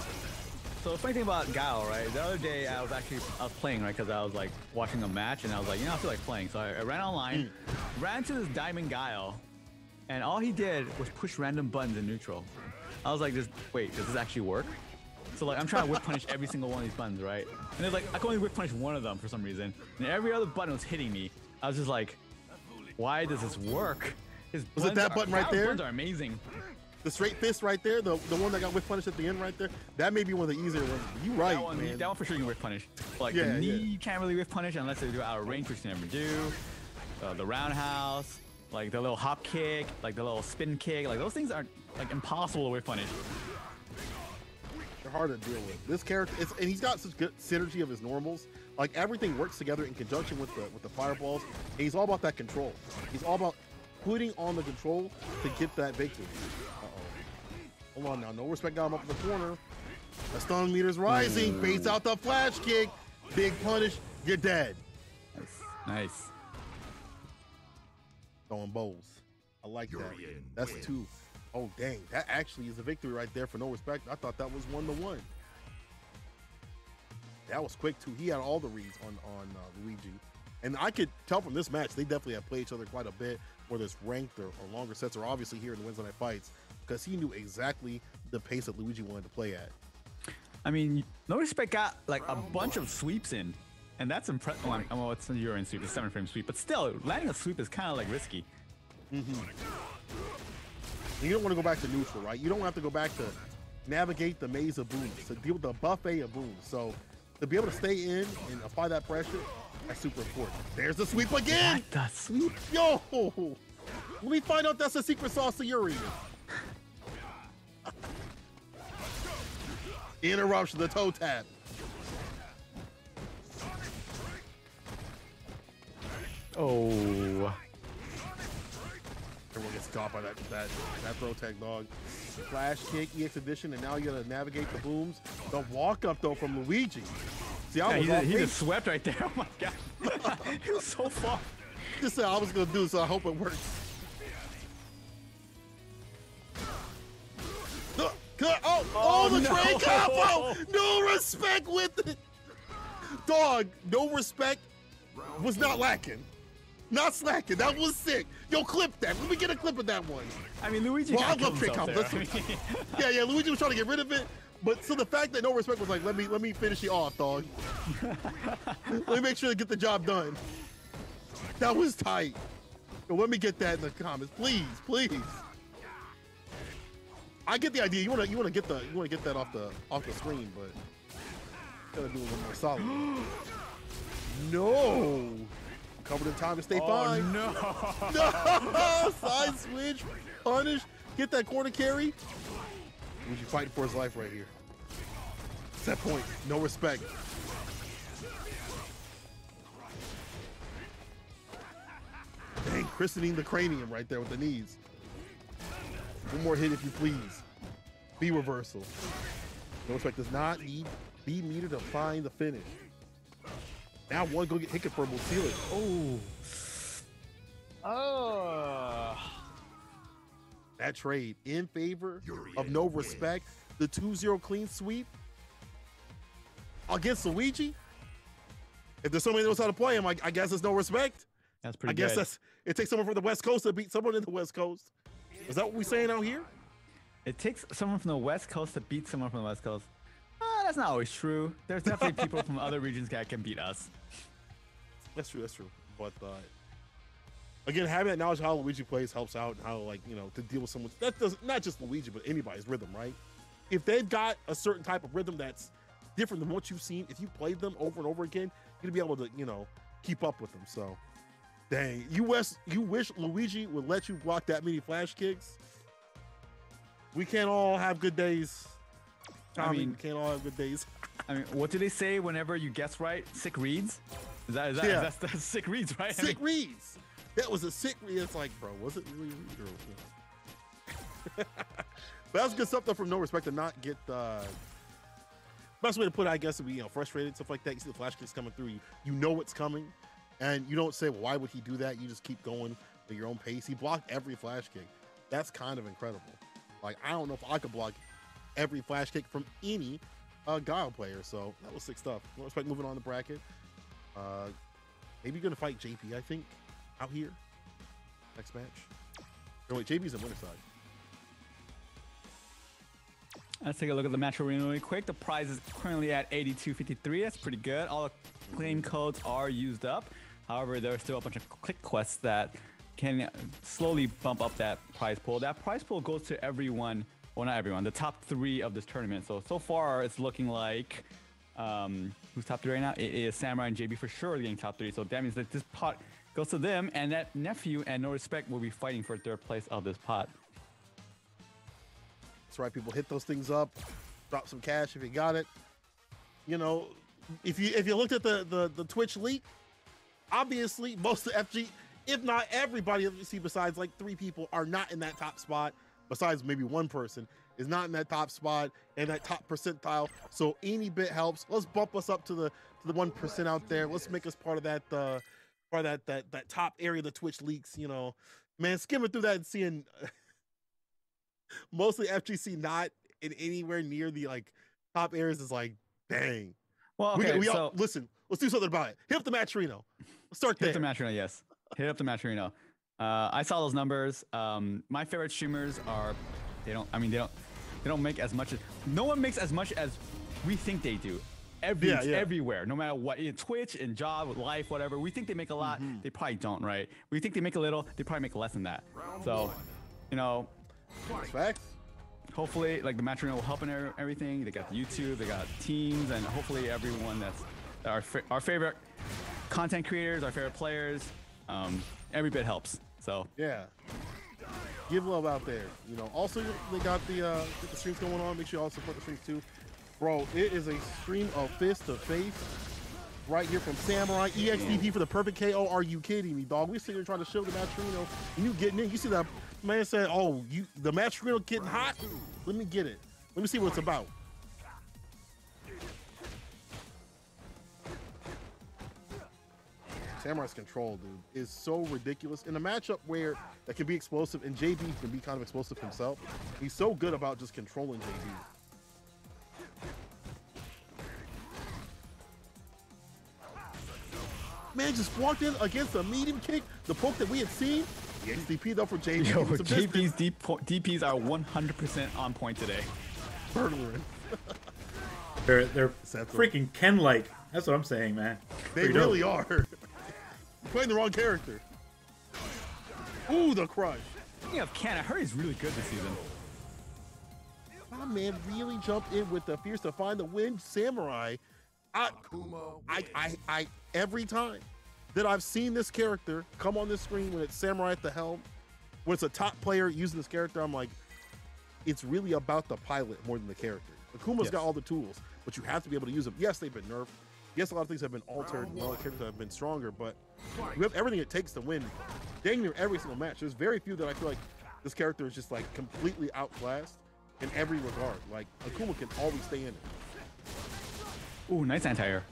So the funny thing about Guile, right? The other day I was playing, right? Because I was like watching a match and I was like, you know, I feel like playing. So I ran online, ran to this Diamond Guile, and all he did was push random buttons in neutral. I was like, wait, does this actually work? So like I'm trying to whip punish every single one of these buttons, right? And it's like I can only whip punish one of them for some reason, and every other button was hitting me. I was just like, why does this work? Was it that button right there? Buttons are amazing. The straight fist right there, the one that got whip punished at the end right there. That may be one of the easier ones. You right, man. That one for sure you can whip punish. Like the knee, you can't really whip punish unless they do it out of range, which you never do. The roundhouse, like the little hop kick, like the little spin kick, like those things are like impossible to whip punish. They're hard to deal with. This character, and he's got such good synergy of his normals. Like everything works together in conjunction with the fireballs. And he's all about that control. He's all about putting on the control to get that victory. Hold on now, no respect got him up in the corner. The stun meter's rising, baits out the flash kick. Big punish, you're dead. Nice. Throwing bows. I like that. That's 2. Oh dang, that actually is a victory right there for no respect. I thought that was 1-1. That was quick too. He had all the reads on Luigi. And I could tell from this match, they definitely have played each other quite a bit, whether it's ranked or longer sets, or obviously here in the Weds Night Fights, because he knew exactly the pace that Luigi wanted to play at. I mean, no respect got like a bunch of sweeps in, and that's impressive. Well, it's a Urian sweep, it's a 7-frame sweep, but still, landing a sweep is kind of like risky. You don't want to go back to neutral, right? You don't have to go back to navigate the maze of booms, to deal with the buffet of booms. So to be able to stay in and apply that pressure, that's super important. There's the sweep again! The sweep? Yo! Let me find out that's the secret sauce to Urian. Interruption, the toe tap. Oh. Everyone gets caught by that throw tech dog. Flash kick, EX edition, and now you gotta navigate the booms. The walk up though from Luigi. See, he just swept right there. Oh my god. He was so far. Just said I was gonna do, so I hope it works. Oh, the no. train combo! No respect with it! Dog, no respect was not lacking. Not slacking. That was sick. Yo, clip that. Let me get a clip of that one. I mean, Luigi. Well, I love train combos. Yeah, Luigi was trying to get rid of it. But so the fact that no respect was like, let me finish you off, dog. Let me make sure to get the job done. That was tight. Yo, let me get that in the comments, please, please. I get the idea. You wanna get that off the screen, but gotta do a little more solid. No. Covered in time to stay fine. No. No. Side switch. Punish. Get that corner carry. Luigi fighting for his life right here. Set point. No respect. Dang, christening the cranium right there with the knees. One more hit if you please. B reversal. No respect does not need B meter to find the finish. Now one go get hit confirmed will seal it. Oh. That trade in favor of no respect. The 2-0 clean sweep against Luigi. If there's somebody that knows how to play him, I guess it's no respect. That's pretty good. I guess it takes someone from the West Coast to beat someone in the West Coast. Is that what we're saying out here? It takes someone from the West Coast to beat someone from the West Coast. That's not always true. There's definitely people from other regions that can beat us. That's true. But again, having that knowledge of how Luigi plays helps out, and how, like, you know, to deal with someone that doesn't, not just Luigi, but anybody's rhythm, right? If they've got a certain type of rhythm that's different than what you've seen, if you played them over and over again, you're gonna be able to, you know, keep up with them. So, dang, you wish Luigi would let you block that many flash kicks. We can't all have good days. I mean, we can't all have good days. I mean, what do they say whenever you guess right? Sick reads? That's the sick reads, right? Sick reads. That was a sick read. It's like, bro, was it really? But that's good stuff though from No Respect to not get the best way to put it, I guess, would be frustrated, stuff like that. You see the flash kicks coming through, you know what's coming, and you don't say, well, why would he do that? You just keep going at your own pace. He blocked every flash kick. That's kind of incredible. Like, I don't know if I could block every flash kick from any Guile player. So that was sick stuff. No Respect moving on the bracket. Maybe gonna fight JP, I think, out here next match. No, wait, JP's in winner side. Let's take a look at the match really quick. The prize is currently at 82.53. That's pretty good. All the claim codes are used up. However, there are still a bunch of click quests that can slowly bump up that prize pool. That prize pool goes to everyone, well, not everyone, the top 3 of this tournament. So far, it's looking like, who's top 3 right now? It is Samurai and JB for sure getting top 3. So that means that this pot goes to them, and that Nephew and No Respect will be fighting for 3rd place of this pot. That's right, people. Hit those things up. Drop some cash if you got it. You know, if you looked at the Twitch leak, obviously most of FG, if not everybody that you see besides like 3 people, are not in that top spot. Besides maybe 1 person is not in that top spot and that top percentile. So any bit helps. Let's bump us up to the 1% out there. Let's make us part of that that top area of the Twitch leaks. You know, man, skimming through that and seeing mostly FGC not in anywhere near the like top areas is like, dang. Well, okay, we all, listen, let's do something about it. Hit up the Matcherino. Let's start there. Hit the Matcherino, yes. Hit up the Matcherino. I saw those numbers. My favorite streamers are, they don't make as much as, no one makes as much as we think they do. Everywhere, no matter what, in Twitch, in job, life, whatever. We think they make a lot, they probably don't, right? We think they make a little, they probably make less than that. So, you know, facts. Hopefully, like the Matcherino will help in everything. They got YouTube, they got teams, and hopefully everyone that's our favorite content creators, our favorite players, every bit helps. So yeah, give love out there. You know, also they got the streams going on. Make sure you all support the streams too, bro. It is a stream of fist to face right here from Samurai EXDP for the perfect KO. Are you kidding me, dog? We sitting here trying to show the Matcherino, and you getting in. You see that man said, "Oh, the Matcherino getting hot. Let me get it. Let me see what it's about." Samurai's control, dude, is so ridiculous. In a matchup where that can be explosive, and JB can be kind of explosive himself, he's so good about just controlling JB. Man just walked in against a medium kick, the poke that we had seen. The XDP though for JB. Yo, JB's DPs are 100% on point today. Murdering. They're freaking Ken-like. That's what I'm saying, man. They really are. You're playing the wrong character. Ooh, the crush. Speaking of Ken, I heard he's really good this season. My man really jumped in with the fierce to find the win. Samurai. I every time that I've seen this character come on this screen when it's Samurai at the helm, when it's a top player using this character, I'm like, it's really about the pilot more than the character. Akuma's got all the tools, but you have to be able to use them. Yes, they've been nerfed. Yes, a lot of things have been altered, and all the characters have been stronger, but you have everything it takes to win dang near every single match. There's very few that I feel like this character is just like completely outclassed in every regard. Like, Akuma can always stay in it. Ooh, nice anti-air.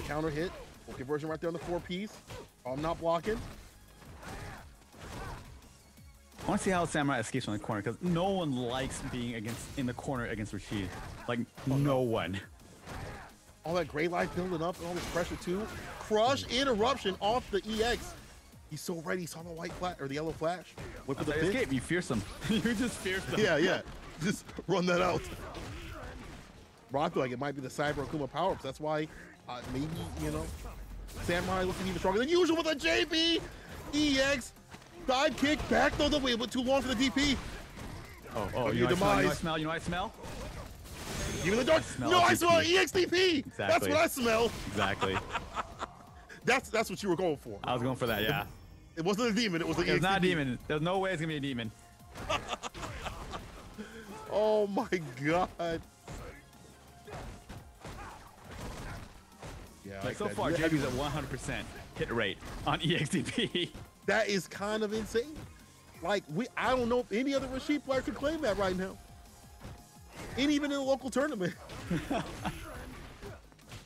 Counter hit. Full conversion right there on the 4-piece. I'm not blocking. I want to see how Samurai escapes from the corner, because no one likes being in the corner against Rashid. Like, no one. All that gray light building up and all this pressure too. Crush interruption off the EX. He's so ready. He saw the white flash or the yellow flash. Went for the escape. You fierce him. You just fierce them. Yeah. Just run that out. Bro, I feel like it might be the Cyber Akuma power-ups. That's why maybe, you know, Samurai looking even stronger than usual with a JB EX. Dive kick back though the way, but too long for the DP. Oh, you know I smell? Give me the dark. No, I smell EXDP. Exactly. That's what I smell. Exactly. That's what you were going for. I was going for that, yeah. It wasn't a demon, it was the EXDP. It's not a demon. There's no way it's gonna be a demon. Oh my god. Yeah, like so far, JB's at 100% hit rate on EXDP. That is kind of insane. Like, I don't know if any other Rashid player could claim that right now. And even in a local tournament. All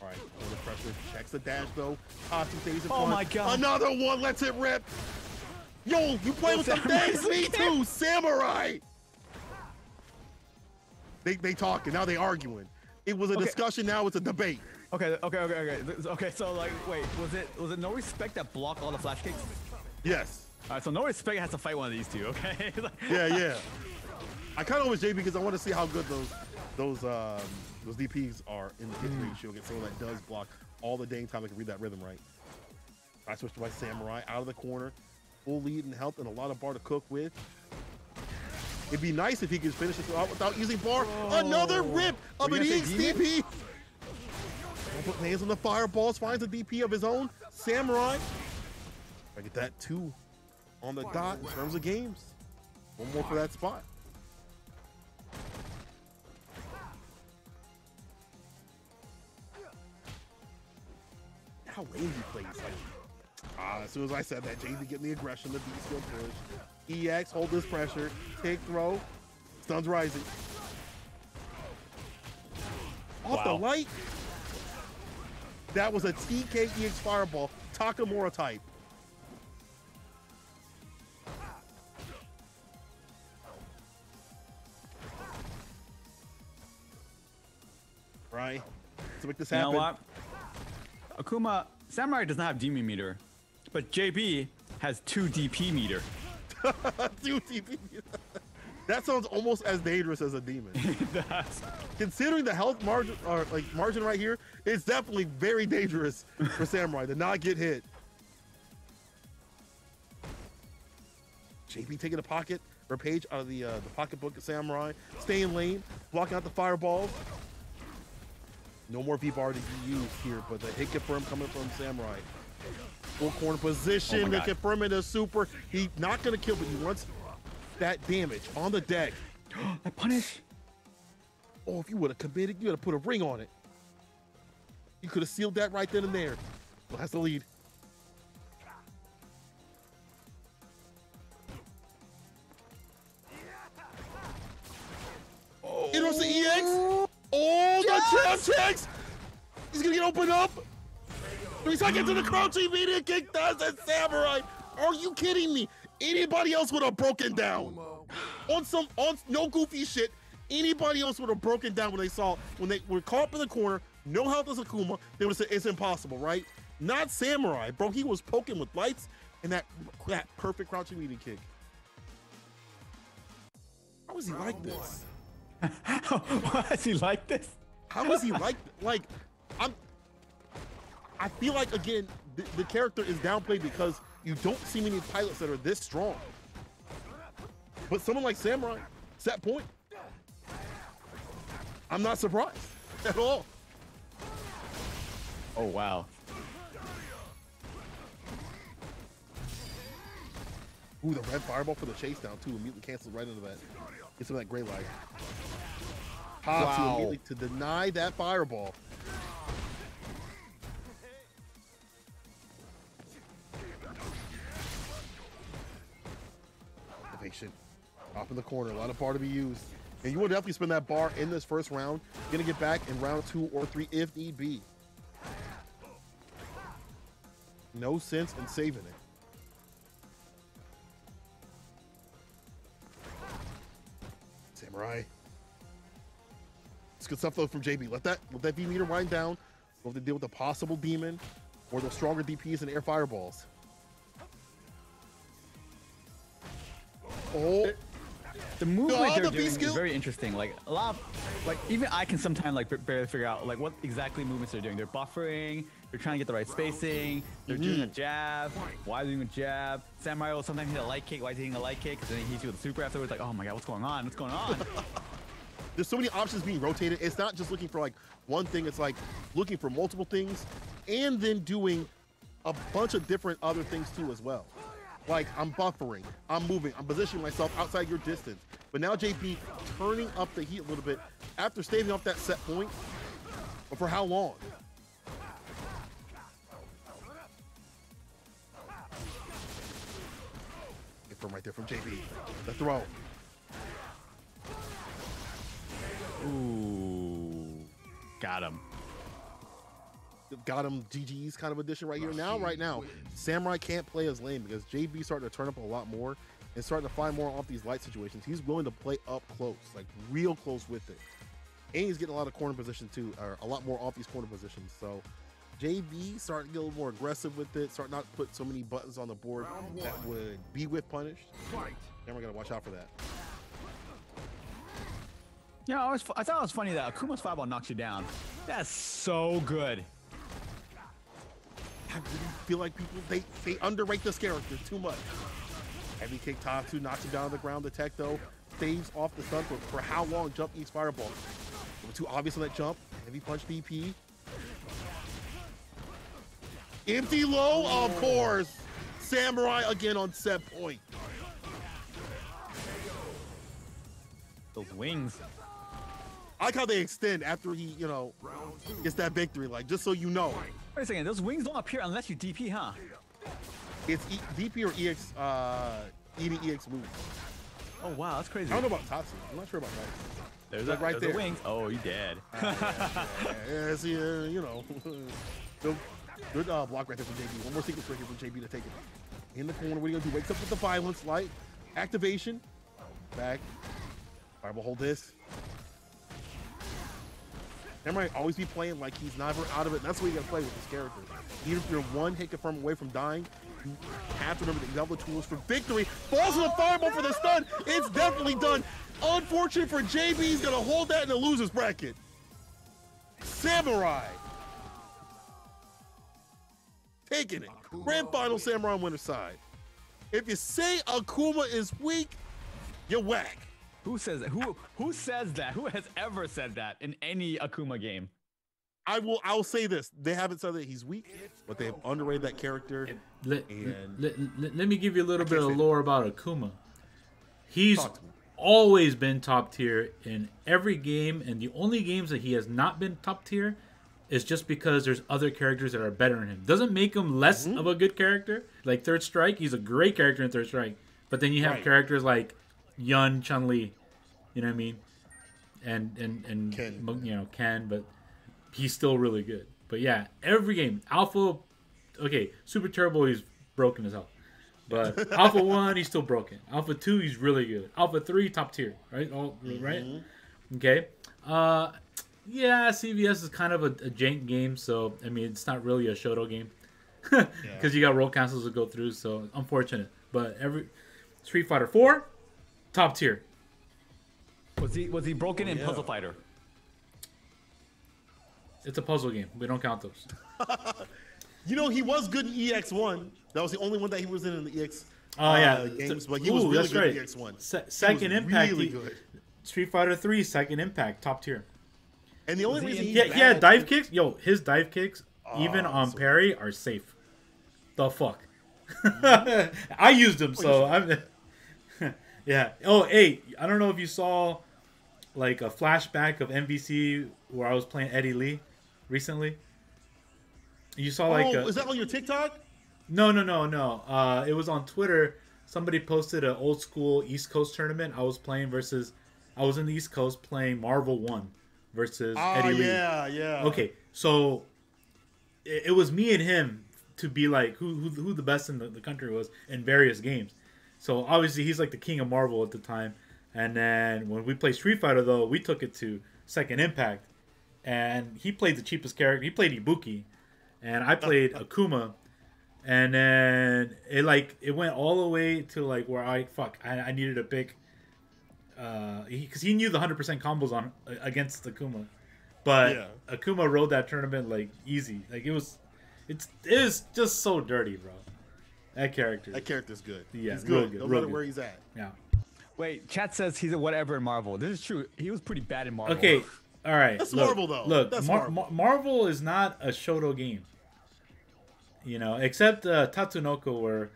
right, under pressure, checks the dash though. Tossing things in front. Oh my God. Another one lets it rip. Yo, you play with some things? Me too, Samurai. They talking, now they arguing. It was a discussion, now it's a debate. Okay. So like, wait, was it No Respect that blocked all the flash kicks? Yes. All right, so No Respect has to fight one of these two, okay? Yeah. I kind of wish JB because I want to see how good those DPs are in the hit ratio against someone that does block all the dang time. I can read that rhythm right. I switched to my Samurai out of the corner, full lead in health and a lot of bar to cook with. It'd be nice if he could finish this out without using bar. Another rip of an EX DP. Put hands on the fireballs, finds a DP of his own. Samurai. I get that 2 on the dot in terms of games. One more for that spot. How lame he plays. Like, as soon as I said that, JV getting the aggression, the B-skill push. EX, hold this pressure. Take throw. Stuns rising. Off the light. That was a TK EX fireball. Takamura type. Right. To make this happen. You know what? Akuma, Samurai does not have DP meter, but JB has 2 DP meter. 2 DP meter. That sounds almost as dangerous as a demon. It does. Considering the health margin, or like margin right here, it's definitely very dangerous for Samurai to not get hit. JB taking the pocket, or page out of the pocketbook of Samurai, stay in lane, blocking out the fireballs. No more V-bar to be used here, but the hit confirm coming from Samurai. Full corner position to confirm it as super. He's not gonna kill, but he wants that damage on the deck. That punish. Oh, if you would have committed, you would have put a ring on it. You could have sealed that right then and there. Well, that's the lead. Oh, it was the EX. Oh, yes! The checks! He's gonna get opened up. 3 seconds to the crouching immediate kick does and Samurai. Are you kidding me? Anybody else would have broken down. On no goofy shit. Anybody else would have broken down when they were caught up in the corner, no health as Akuma, they would have said it's impossible, right? Not Samurai, bro. He was poking with lights and that perfect crouching immediate kick. How is he like this? Why is he like this? How is he like I feel like, again, the character is downplayed because you don't see many pilots that are this strong. But someone like Samurai, set point, I'm not surprised at all. Oh, wow. Ooh, the red fireball for the chase down, too. Immediately cancels right into that. Get some of that gray light. Pops immediately to deny that fireball. Evasion. Off in the corner. A lot of bar to be used. And you will definitely spend that bar in this first round. Gonna get back in round 2 or 3 if need be. No sense in saving it. Samurai. It's good stuff though from JB. Let that V meter wind down. We'll have to deal with the possible demon or the stronger DPs and air fireballs. Oh, the movement they're doing is very interesting. Like a lot of, like even I can sometimes like barely figure out like what exactly movements they're doing. They're buffering. They're trying to get the right spacing. They're doing a jab. Why are they doing a jab? Samurai will sometimes hit a light kick. Why is he hitting a light kick? Because then he hits you with a super afterwards. Like, oh my god, what's going on? What's going on? There's so many options being rotated. It's not just looking for like one thing. It's like looking for multiple things and then doing a bunch of different other things too as well. Like I'm buffering, I'm moving, I'm positioning myself outside your distance. But now JP turning up the heat a little bit after staving off that set point. But for how long? Get confirm right there from JB. The throw. Ooh. Got him. Got him GG's kind of addition right here. Now, right now, Samurai can't play as lane because JB's starting to turn up a lot more and starting to find more off these light situations. He's willing to play up close, like real close with it. And he's getting a lot of corner position too, or a lot more off these corner positions. So JB starting to get a little more aggressive with it, starting not to put so many buttons on the board that would be whiff punished. And we're gonna watch out for that. Yeah, I thought it was funny that Akuma's fireball knocks you down. That's so good. I really feel like people, they underrate this character too much. Heavy kick Tatsu knocks him down on the ground. The tech though staves off the stun for how long? Jump eats fireball. Too obvious on that jump. Heavy punch DP. Empty low, of course. Samurai again on set point. Those wings. I like how they extend after he, you know, gets that victory. Like, just so you know. Wait a second, those wings don't appear unless you DP, huh? It's DP or EX, eating EX moves. Oh wow, that's crazy. I don't know about Tatsu. I'm not sure about that. There's like right there. The wings. Oh, you dead. Yeah, see, you know. Good block right there from JB. One more sequence right here from JB to take it. In the corner, what are you going to do? Wakes up with the violence light. Activation. Back. Fireball hold this. Samurai always be playing like he's never out of it. And that's the way you got to play with this character. Even if you're one hit confirm away from dying, you have to remember that you have the tools for victory. Falls with a fireball for the stun. It's definitely done. Unfortunate for JB, he's going to hold that in the loser's bracket. Samurai. Taking it. Grand final Samurai on winner's side. If you say Akuma is weak, you're whack. Who says that? Who says that? Who has ever said that in any Akuma game? I'll say this. They haven't said that he's weak, but they've underrated that character. Let me give you a little bit of lore about Akuma. He's always been top tier in every game, and the only games that he has not been top tier is just because there's other characters that are better than him. Doesn't make him less of a good character. Like Third Strike, he's a great character in Third Strike. But then you have characters like Yun, Chun-Li, you know what I mean? And Ken. You know, Ken, but he's still really good. But yeah, every game, Alpha, okay, Super Turbo, he's broken as hell. But Alpha 1, he's still broken. Alpha 2, he's really good. Alpha 3, top tier, right? Right? Okay. Yeah, CVS is kind of a jank game, so, I mean, it's not really a Shoto game. Because you got roll cancels to go through, so unfortunate. But every Street Fighter 4, top tier. Was he broken in Puzzle Fighter? It's a puzzle game. We don't count those. You know, he was good in EX1. That was the only one that he was in the EX games, but he was really good in EX1. Second Impact. Really good. Street Fighter 3, Second Impact, top tier. And the only reason dive kicks, his dive kicks, even on parry, are safe. The fuck? I used them, so I'm... Yeah. Oh, hey, I don't know if you saw like a flashback of MVC where I was playing Eddie Lee recently. You saw like is that on your TikTok? No. It was on Twitter. Somebody posted an old school East Coast tournament. I was in the East Coast playing Marvel 1 versus Eddie Lee. Yeah. Okay, so it was me and him to be like who the best in the country was in various games. So obviously he's like the king of Marvel at the time. And then when we played Street Fighter though, we took it to Second Impact. And he played the cheapest character. He played Ibuki. And I played Akuma. And then it went all the way to like where I needed to pick because he knew the 100% combos on against Akuma. But Akuma rode that tournament like easy. Like it is just so dirty, bro. That character's good. Yeah, he's good. No matter where he's at. Yeah. Wait, chat says he's a whatever in Marvel. This is true. He was pretty bad in Marvel. Okay, all right. That's Marvel though. Look, that's Marvel is not a Shoto game. You know, except Tatsunoko, where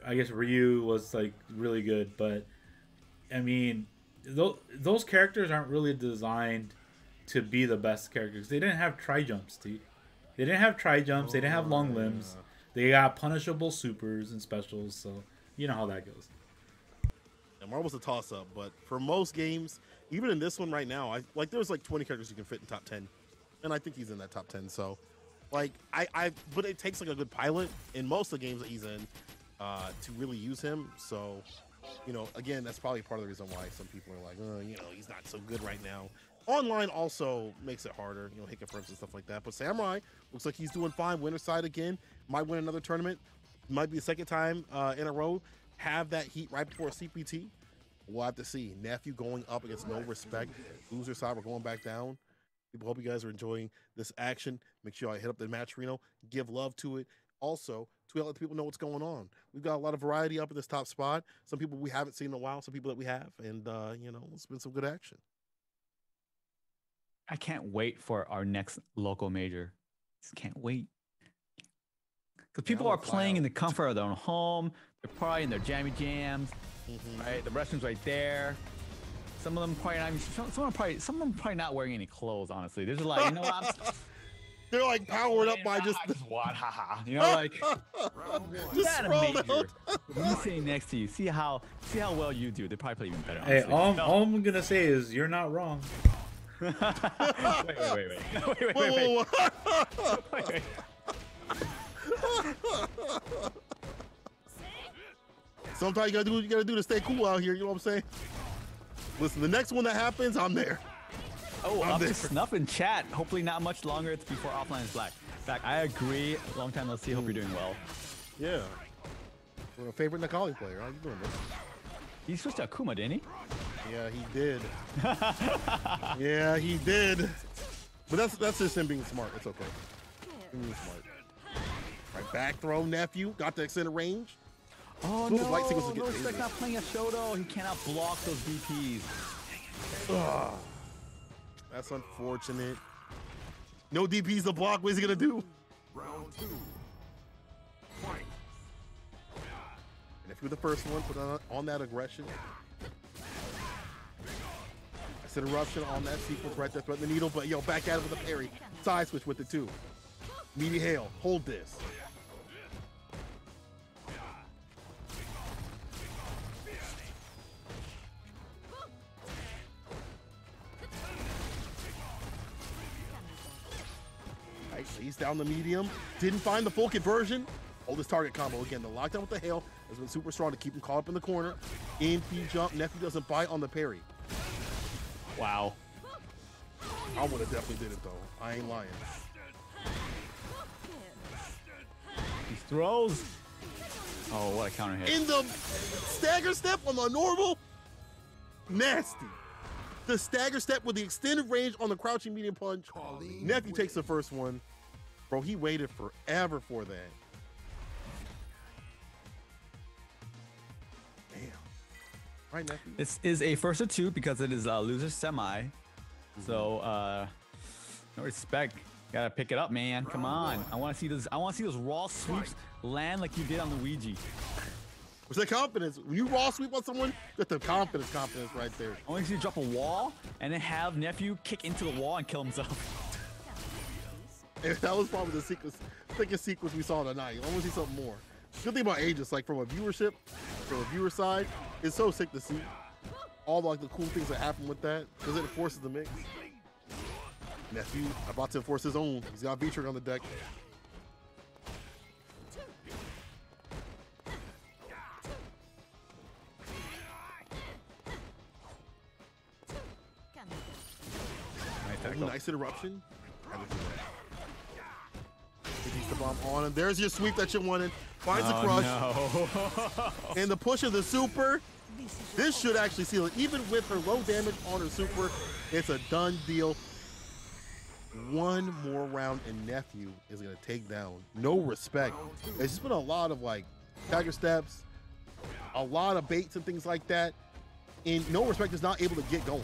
I guess Ryu was like really good. But I mean, those characters aren't really designed to be the best characters. They didn't have tri-jumps, dude. They didn't have tri-jumps. They didn't have long limbs. They got punishable supers and specials, so you know how that goes. Marble's a toss-up, but for most games, even in this one right now, there's like 20 characters you can fit in top 10, and I think he's in that top 10. So, like, but it takes like a good pilot in most of the games that he's in to really use him. So, you know, again, that's probably part of the reason why some people are like, you know, he's not so good right now. Online also makes it harder, you know, hit confirms and stuff like that. But Samurai looks like he's doing fine. Winner side again, might win another tournament, might be the second time in a row. Have that heat right before a CPT. We'll have to see. Nephew going up against No Respect. Loser side, we're going back down. People, hope you guys are enjoying this action. Make sure I hit up the match Reno, give love to it. Also, to let the people know what's going on. We've got a lot of variety up in this top spot. Some people we haven't seen in a while, some people that we have, and you know, it's been some good action. I can't wait for our next local major. Just can't wait. Because people are playing in the comfort of their own home. They're probably in their jammy jams, right? The restroom's right there. Some of them probably not even, some of them probably not wearing any clothes. Honestly, they're just like, you know what? They're like powered up by just what, haha. You know, like just scroll out. Me sitting next to you, see how well you do. They probably play even better. Hey, all I'm gonna say is you're not wrong. wait. Sometimes you gotta do what you gotta do to stay cool out here. You know what I'm saying? Listen, the next one that happens, I'm there. Oh, up to snuff in chat. Hopefully not much longer. It's before offline is black. Back, I agree. Long time no see. Hope you're doing well. Yeah. We're a favorite Nakali player. How you doing, man? He switched to Akuma, didn't he? Yeah, he did. Yeah, he did. But that's just him being smart. It's okay. Him being smart. Right, back throw, Nephew. Got the extended range. Oh, no. No Respect not playing a Shodown. He cannot block those DPs. Ugh. That's unfortunate. No DPs to block. What is he going to do? Round 2. Fight. And if you're the first one, put on that aggression. That's an eruption on that sequence right there. Threaten the needle, but yo, back at it with a parry. Side switch with it too. Meaty hail. Hold this. He's down the medium. Didn't find the full conversion. Hold his target combo again. The lockdown with the hail has been super strong to keep him caught up in the corner. MP jump. Nephew doesn't bite on the parry. Wow. I would have definitely did it though. I ain't lying. He throws. Oh, what a counter hit. In the stagger step on the normal. Nasty. The stagger step with the extended range on the crouching medium punch. Nephew takes the first one. Bro, he waited forever for that. Damn. Right, Nephew? This is a first of two because it is a loser semi. So, No Respect. Gotta pick it up, man. Come on. I want to see this. I want to see those raw sweeps land like you did on Luigi. What's that confidence? When you raw sweep on someone, that's the confidence right there. I want to see you drop a wall and then have Nephew kick into the wall and kill himself. And that was probably the thickest sequence we saw tonight. I want to see something more. Good thing about Aegis, like from a viewer side, it's so sick to see all like the cool things that happen with that because it forces the mix. Nephew about to enforce his own. He's got V-Trick on the deck. Nice interruption. He keeps the bomb on, and there's your sweep that you wanted. Finds the crush. No. And the push of the super. This should actually seal it. Even with her low damage on her super, it's a done deal. One more round, and Nephew is going to take down No Respect. It's just been a lot of like stagger steps, a lot of baits and things like that. And No Respect is not able to get going.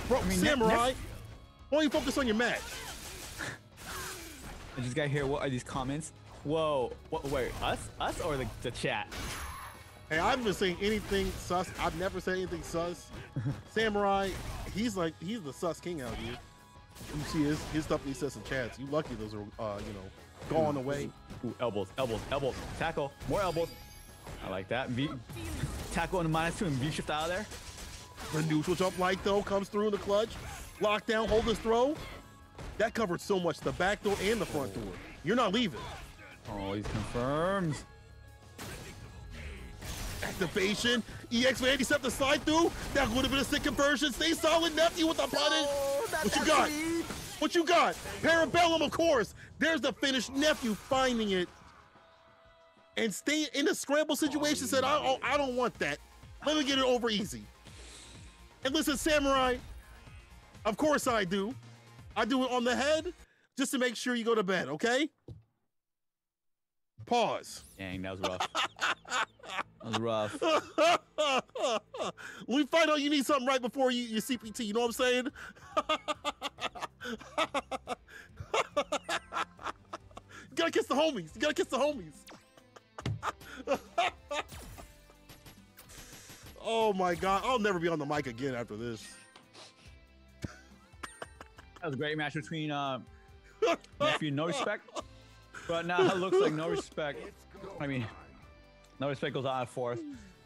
Bro, Samurai, why don't you focus on your match? I just got here. What are these comments? Whoa. What, wait, us or the chat? Hey, I haven't been saying anything sus. I've never said anything sus. Samurai, he's the sus king out here. You see his stuff he says in chats. You lucky those are, gone away. Ooh, elbows, elbows, elbows. Tackle. More elbows. I like that. V. Tackle in the -2 and V shift out of there. The neutral jump light though comes through in the clutch. Lockdown, hold this throw. That covered so much, the back door and the front door. You're not leaving. Oh, he's confirmed. Activation. EX Randy stepped the slide through. That would have been a sick conversion. Stay solid, nephew, with the punish. What you got? What you got? Parabellum, of course. There's the finish. Nephew finding it. And stay in a scramble situation. Said, I don't want that. Let me get it over easy. And listen, Samurai, of course I do. I do it on the head just to make sure you go to bed, okay? Pause. Dang, that was rough. That was rough. When we find out you need something right before your CPT, you know what I'm saying? You gotta kiss the homies. You gotta kiss the homies. Oh my God, I'll never be on the mic again after this. That was a great match between nephew No Respect. But now it looks like No Respect. I mean, No Respect goes out at 4th.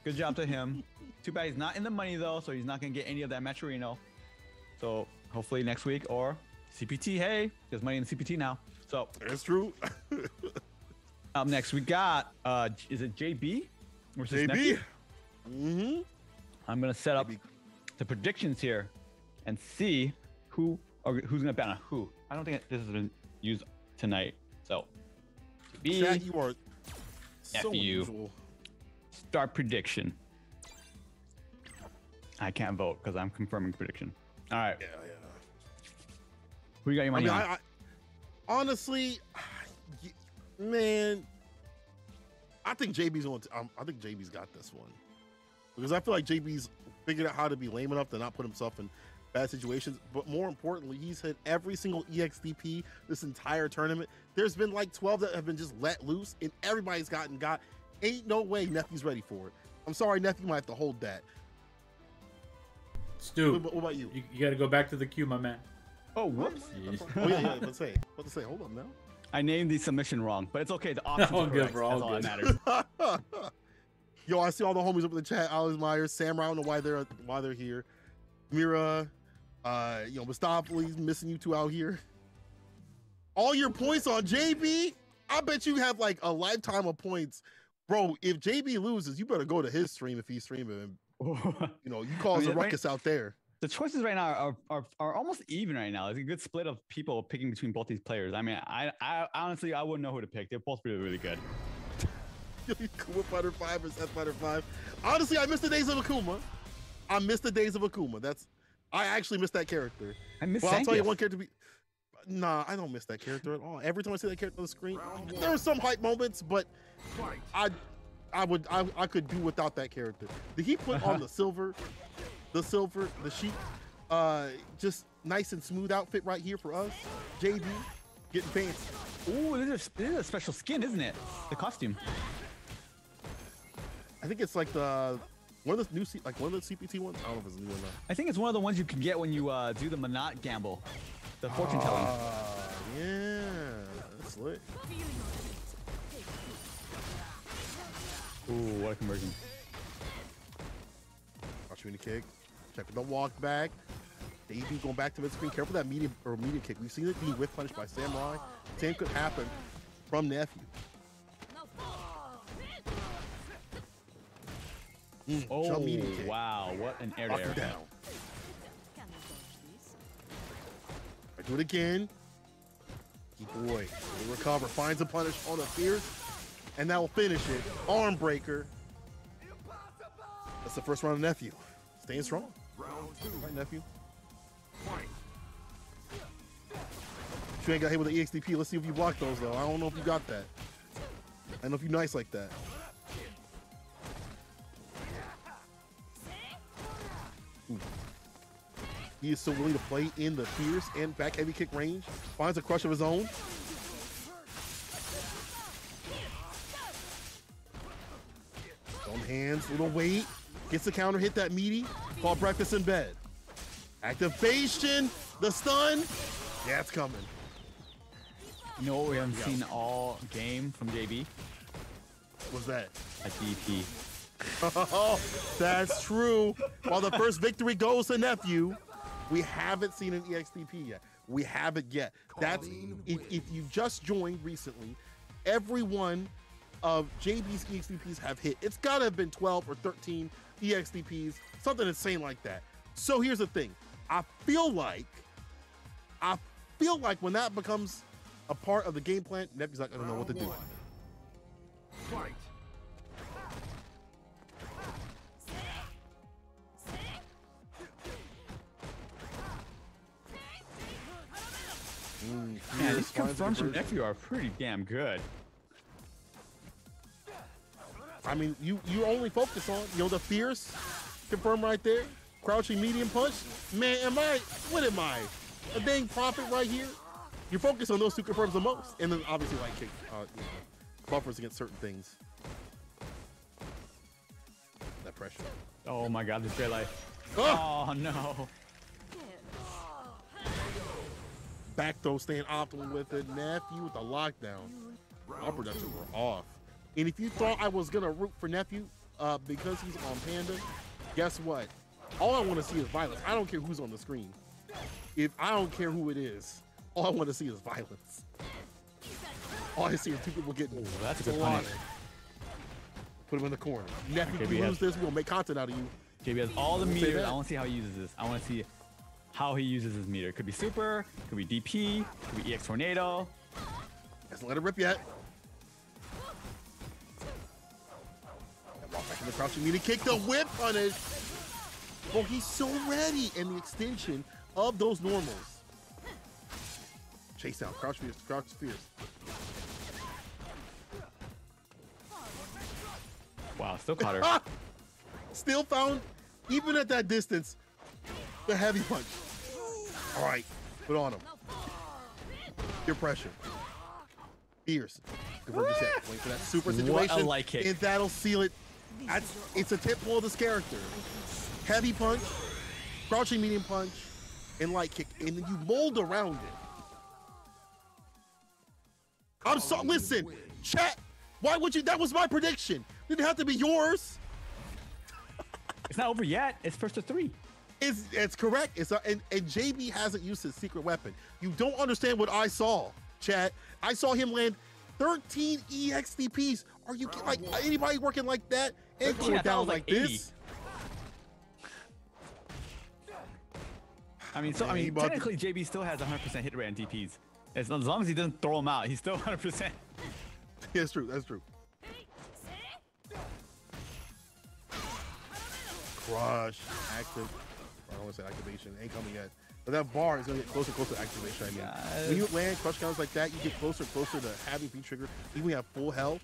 Good job to him. Too bad he's not in the money though, so he's not gonna get any of that Matcherino. So hopefully next week or CPT. Hey, there's money in the CPT now. So that's true. Up next we got is it JB? JB. Mm-hmm. I'm gonna set up the predictions here and see who's gonna ban on who. I don't think this has been used tonight. So JB, Chat, you are so nephew. unusual. Start prediction. I can't vote because I'm confirming prediction. All right. Yeah. Who you got your money on? I honestly, man, I think JB's on. I think JB's got this one because I feel like JB's figured out how to be lame enough to not put himself in bad situations. But more importantly, he's hit every single EXDP this entire tournament. There's been like 12 that have been just let loose, and everybody's got. Ain't no way Nephew's ready for it. I'm sorry, Nephew might have to hold that. Stu, what about you? You got to go back to the queue, my man. Oh, whoops. Oh yeah. Let's say. Hold on now. I named the submission wrong, but it's okay. The options All are good, correct. bro. That's All all good. that matters. Yo, I see all the homies up in the chat. Alex Myers, Samurai. I don't know why they're here. Mira, Mustapha's missing you two out here. All your points on JB. I bet you have like a lifetime of points, bro. If JB loses, you better go to his stream if he's streaming. You cause a ruckus out there. The choices right now are almost even right now. It's a good split of people picking between both these players. I mean, I honestly I wouldn't know who to pick. They're both really, really good. Akuma Fighter 5 versus S Fighter 5. Honestly, I miss the days of Akuma. I actually miss that character. I miss I'll tell you one character. Nah, I don't miss that character at all. Every time I see that character on the screen, there are some hype moments, but I could do without that character. Did he put on the sheep, just nice and smooth outfit right here for us? JB getting fancy. Ooh, this is a special skin, isn't it? The costume. I think it's like one of the CPT ones. I don't know if it's a new one or not. I think it's one of the ones you can get when you do the Monat gamble, the fortune telling. Yeah, that's lit. Ooh, what a conversion! Opportunity kick. Check for the walk back. JB going back to mid screen. Careful that medium kick. We've seen it being whiff punished by Samurai. Same could happen from Nephew. Oh, wow. What an air to air. Down. I do it again. Boy, will recover. Finds a punish on a fierce. And that will finish it. Arm breaker. That's the first round of Nephew. Staying strong. Round 2. Right, Nephew. Fight. You ain't got hit with the EXDP. Let's see if you block those, though. I don't know if you got that. I don't know if you're nice like that. Ooh. He is so willing to play in the fierce and back heavy kick range. Finds a crush of his own. On hands, little weight. Gets the counter, hit that meaty. Called breakfast in bed. Activation, the stun. Yeah, it's coming. You know what we haven't seen all game from JB? What's that? A DP. Oh, that's true. While the first victory goes to Nephew, we haven't seen an EXDP yet. We haven't yet. That's if you just joined recently, every one of JB's EXDPs have hit. It's gotta have been 12 or 13 EXDPs, something insane like that. So here's the thing. I feel like when that becomes a part of the game plan, Nephew's like, I don't know what to do. Fight. Man, these confirms from Nephew are pretty damn good. I mean, you only focus on, the fierce confirm right there, crouching medium punch. Man, what am I? A dang prophet right here? You focus on those two confirms the most. And then obviously light kick buffers against certain things. That pressure. Oh my god, this great life. Oh! Oh no. Back throw staying optimal with it. Nephew with the lockdown. Our productions were off. And if you thought I was gonna root for Nephew because he's on Panda, guess what? All I want to see is violence. I don't care who's on the screen. I don't care who it is, all I want to see is violence. All I see is two people getting that's a good slaughtered. punish. Put him in the corner. Nephew, if you lose this, we'll make content out of you. JB has all the meters. I want to see how he uses this. I want to see how he uses his meter. Could be super, could be DP, could be EX Tornado. Hasn't let it rip yet. Walk back in the crouching meter kick, the whip punish. Oh, he's so ready. And the extension of those normals. Chase down, crouch fierce, crouch fierce. Wow, still caught her. Still found, even at that distance, the heavy punch. All right, put on him. Your pressure. Fierce. Wait for that super situation. What a light kick. And that'll seal it. It's a tip pull of this character. Heavy punch, crouching medium punch, and light kick. And then you mold around it. Listen, chat. Why would you? That was my prediction. Didn't have to be yours. It's not over yet. It's first to 3. It's correct. And JB hasn't used his secret weapon. You don't understand what I saw, chat. I saw him land 13 EXDPs. Are you like anybody working like that and going down like this? I mean, technically JB still has 100% hit rate on DPs. As long as he doesn't throw them out, he's still 100%. Yeah, that's true. That's true. Crush, active. I don't want to say activation. Ain't coming yet. But that bar is going to get closer and closer to activation. I mean, when you land crush counters like that, you get closer and closer to having V trigger. Even when you have full health.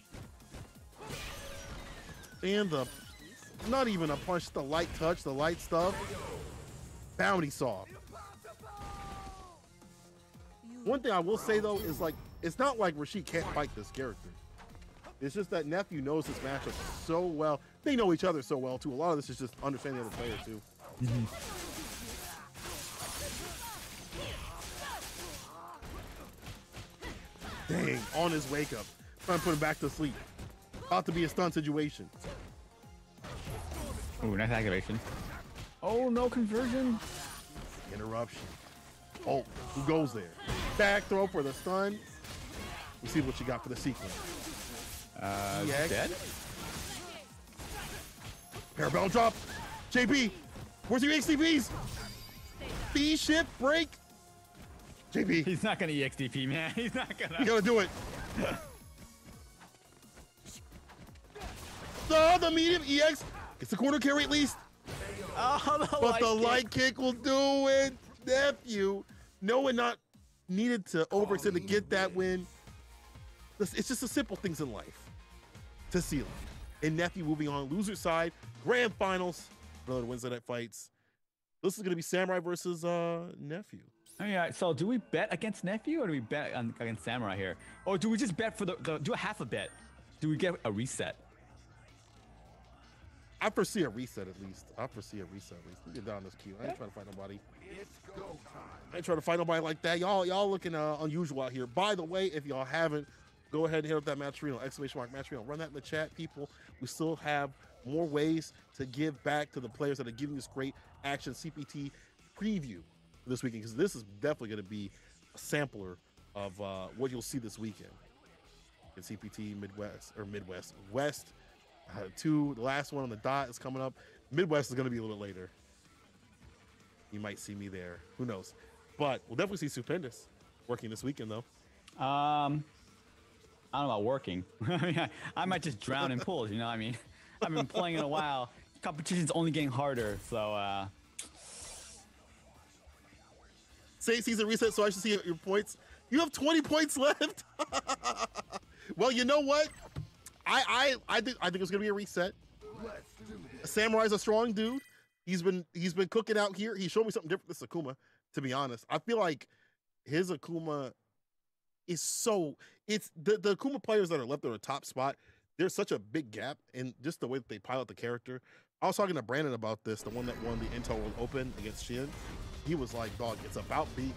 And not even a punch, the light touch, the light stuff. Bounty saw. One thing I will say though is it's not like Rashid can't fight this character. It's just that Nephew knows this matchup so well. They know each other so well too. A lot of this is just understanding the other player too. Dang, on his wake up. Trying to put him back to sleep. About to be a stun situation. Ooh, nice activation. Oh, no conversion. Interruption. Oh, who goes there? Back throw for the stun. We'll see what you got for the sequence. Dead? Parabellum drop. JB, where's your HDPs? B shift break. JB. He's not gonna EXDP, man. He's not gonna. You gotta do it. The medium EX gets the corner carry at least. Oh, but the light kick will do it. Nephew, no one not needed to overextend to get that win. It's just the simple things in life to seal it. And Nephew moving on, loser side, grand finals, another Weds Night Fights. This is gonna be Samurai versus Nephew. Oh, yeah. So do we bet against Nephew or do we bet against Samurai here? Or do we just bet for do a half a bet? Do we get a reset? I foresee a reset at least. I foresee a reset at least. Let me get down this queue. I ain't trying to fight nobody. I ain't trying to fight nobody like that. Y'all looking unusual out here. By the way, if y'all haven't, go ahead and hit up that Matcherino, !Matcherino. Run that in the chat, people. We still have more ways to give back to the players that are giving this great action CPT preview this weekend, because this is definitely going to be a sampler of what you'll see this weekend in CPT West 2. The last one on the dot is coming up. Midwest is going to be a little bit later. You might see me there. Who knows? But we'll definitely see Stupendous working this weekend, though. I don't know about working. I mean, I might just drown in pools. You know what I mean? I've been playing in a while. Competition's only getting harder, so. Say season reset, so I should see your points. You have 20 points left. Well, you know what? I think it's gonna be a reset. Samurai's a strong dude. He's been cooking out here. He showed me something different than Akuma, to be honest. I feel like his Akuma is so the Akuma players that are left at the top spot, there's such a big gap in just the way that they pilot the character. I was talking to Brandon about this, the one that won the Intel World Open against Shin. He was like, dog, it's about the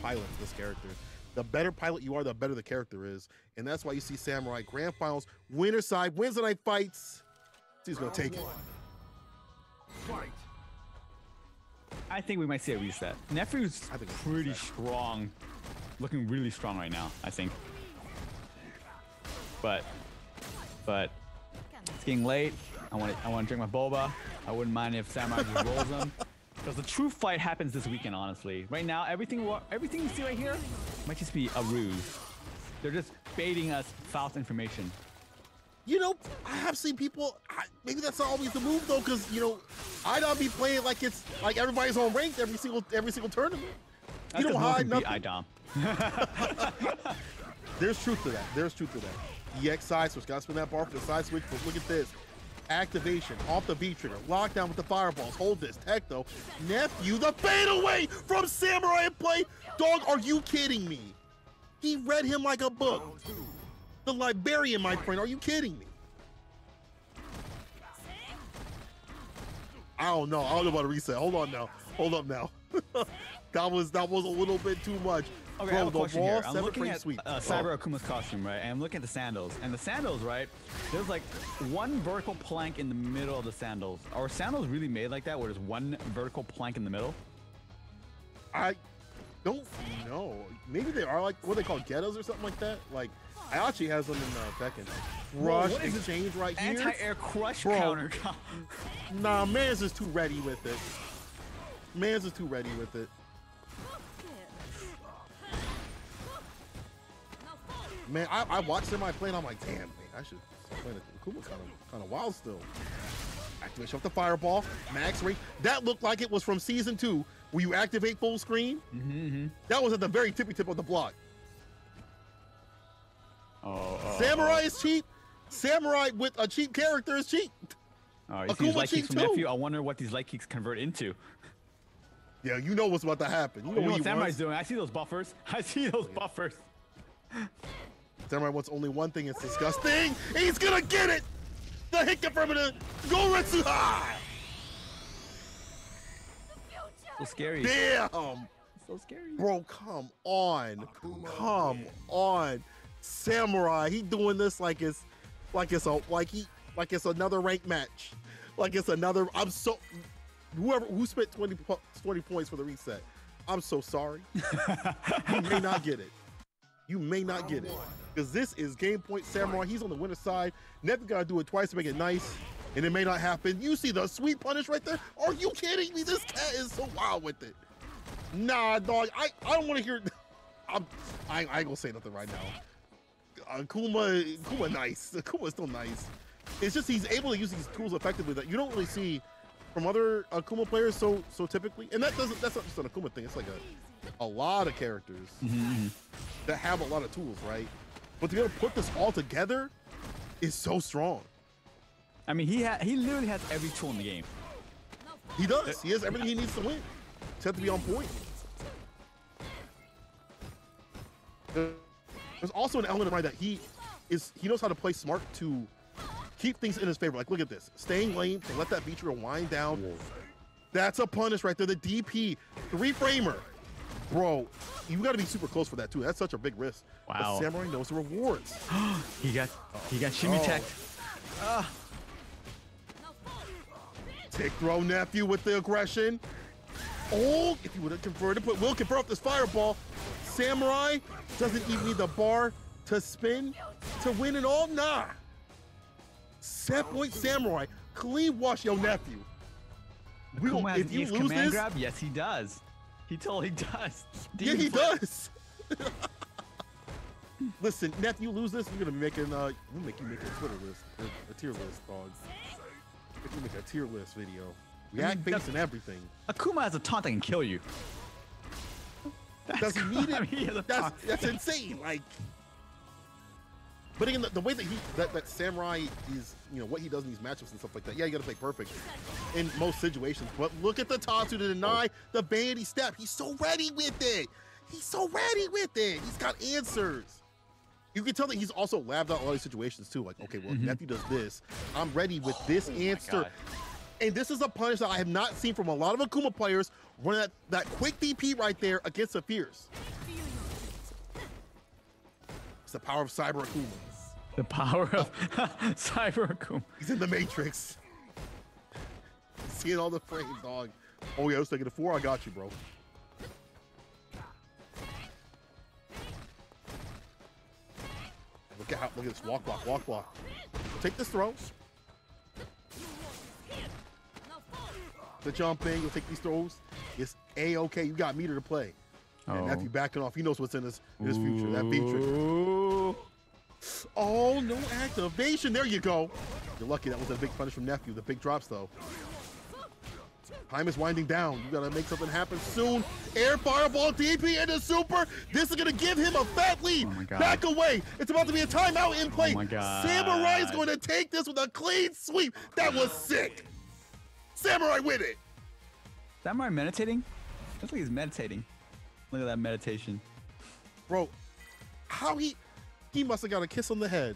pilot of this character. The better pilot you are, the better the character is. And that's why you see Samurai Grand Finals, winner side, Weds Night Fights. He's gonna take it. Fight. I think we might see a reset. Nephew's pretty strong. Looking really strong right now, I think. But it's getting late. I want to drink my boba. I wouldn't mind if Samurai just rolls them. Because the true fight happens this weekend, honestly. Right now, everything you see right here might just be a ruse. They're just baiting us false information. You know, I have seen people, maybe that's not always the move though, because, you know, I don't be playing like it's like everybody's on ranked every single tournament. That's you don't hide nothing. IDOM. There's truth to that. There's truth to that. EX side switch, gotta spin that bar for the side switch, but look at this. Activation, off the V trigger, lockdown with the fireballs, hold this, tech though. Nephew, the fadeaway from Samurai in play. Dog, are you kidding me? He read him like a book. The librarian, my friend, are you kidding me? I don't know about a reset. Hold on now. Hold up now. that was a little bit too much. Okay, bro, I have a question here. I'm looking at sweep. Cyber Akuma's costume, right? And I'm looking at the sandals. And the sandals, right? There's like one vertical plank in the middle of the sandals. Are sandals really made like that, where there's one vertical plank in the middle? I don't know. Maybe they are like what they call ghettos or something like that. Like Ayachi has them in Tekken. Rush exchange right here. Anti-air crush counter. Nah, man's just too ready with it. Man's just too ready with it. Man, I watched him play and I'm like, damn, man, I should start playing Akuma kind of wild still. Activation off the fireball, max rate. That looked like it was from season 2, where you activate full screen. That was at the very tippy tip of the block. Samurai is cheap. Samurai with a cheap character is cheap. Oh, you see these light kicks from Nephew? I wonder what these light kicks convert into. Yeah, you know what's about to happen. You know what Samurai's doing. I see those buffers. I see those buffers. Samurai wants only one thing. It's disgusting. He's gonna get it. The hit confirmative. Goretsu high. So scary. Damn. So scary. Bro, come on. Come on. Samurai, he doing this like it's another ranked match. Like it's another. Who spent 20 points for the reset. I'm so sorry. You may not get it. You may not get it. Because this is game point Samurai. He's on the winner's side. Never gotta do it twice to make it nice. And it may not happen. You see the sweet punish right there? Are you kidding me? This cat is so wild with it. Nah, dog. I don't want to hear. I ain't gonna say nothing right now. Akuma nice. Akuma's still nice. It's just he's able to use these tools effectively that you don't really see from other Akuma players so typically. And that's not just an Akuma thing. It's like a lot of characters that have a lot of tools, right? But to be able to put this all together is so strong. I mean, he literally has every tool in the game. He does. He has everything he needs to win. Just have to be on point. There's also an element of right that he knows how to play smart to keep things in his favor. Like, look at this. Staying lane to let that feature wind down. Whoa. That's a punish right there. The DP, 3-framer. Bro, you got to be super close for that, too. That's such a big risk. Wow. But Samurai knows the rewards. he got shimmy teched. Tick throw nephew with the aggression. Oh, if he would have converted, but will convert off this fireball. Samurai doesn't even need the bar to spin to win it all. Nah. Set point Samurai. Clean wash your nephew. If you lose this, grab? Yes, he does. He totally does. Yeah, he does. Listen, nephew, lose this, we're gonna be making we'll make you make a Twitter list, a tier list, dog. Make you make a tier list video. React face and everything. Akuma has a taunt that can kill you. Does he need it? That's insane. Like, but again, the way that that Samurai is, you know, what he does in these matchups and stuff like that. Yeah, you gotta play perfect in most situations. But look at the Tatsu to deny the vanity step. He's so ready with it. He's so ready with it. He's got answers. You can tell that he's also labbed out all these situations too. Like, okay, well, if nephew does this, I'm ready with this answer. And this is a punish that I have not seen from a lot of Akuma players, running that quick DP right there against the Fierce. It's the power of Cyber Akuma. The power of Cyber Akuma. He's in the Matrix. Seeing all the frames, dog. Oh yeah, I was taking -4. I got you, bro. Look at this walk block. Take this throw. The jumping, you'll take these throws. It's A-okay. You got meter to play. And nephew backing off. He knows what's in his future. That B-trick. Oh, no activation. There you go. You're lucky that was a big punish from nephew. The big drops, though. Time is winding down. You gotta make something happen soon. Air fireball, DP into super. This is gonna give him a fat lead. Oh, back away. It's about to be a timeout in play. Oh my God. Samurai is going to take this with a clean sweep. That was sick. Samurai with it. Samurai meditating? Looks like he's meditating. Look at that meditation. Bro, how he must have got a kiss on the head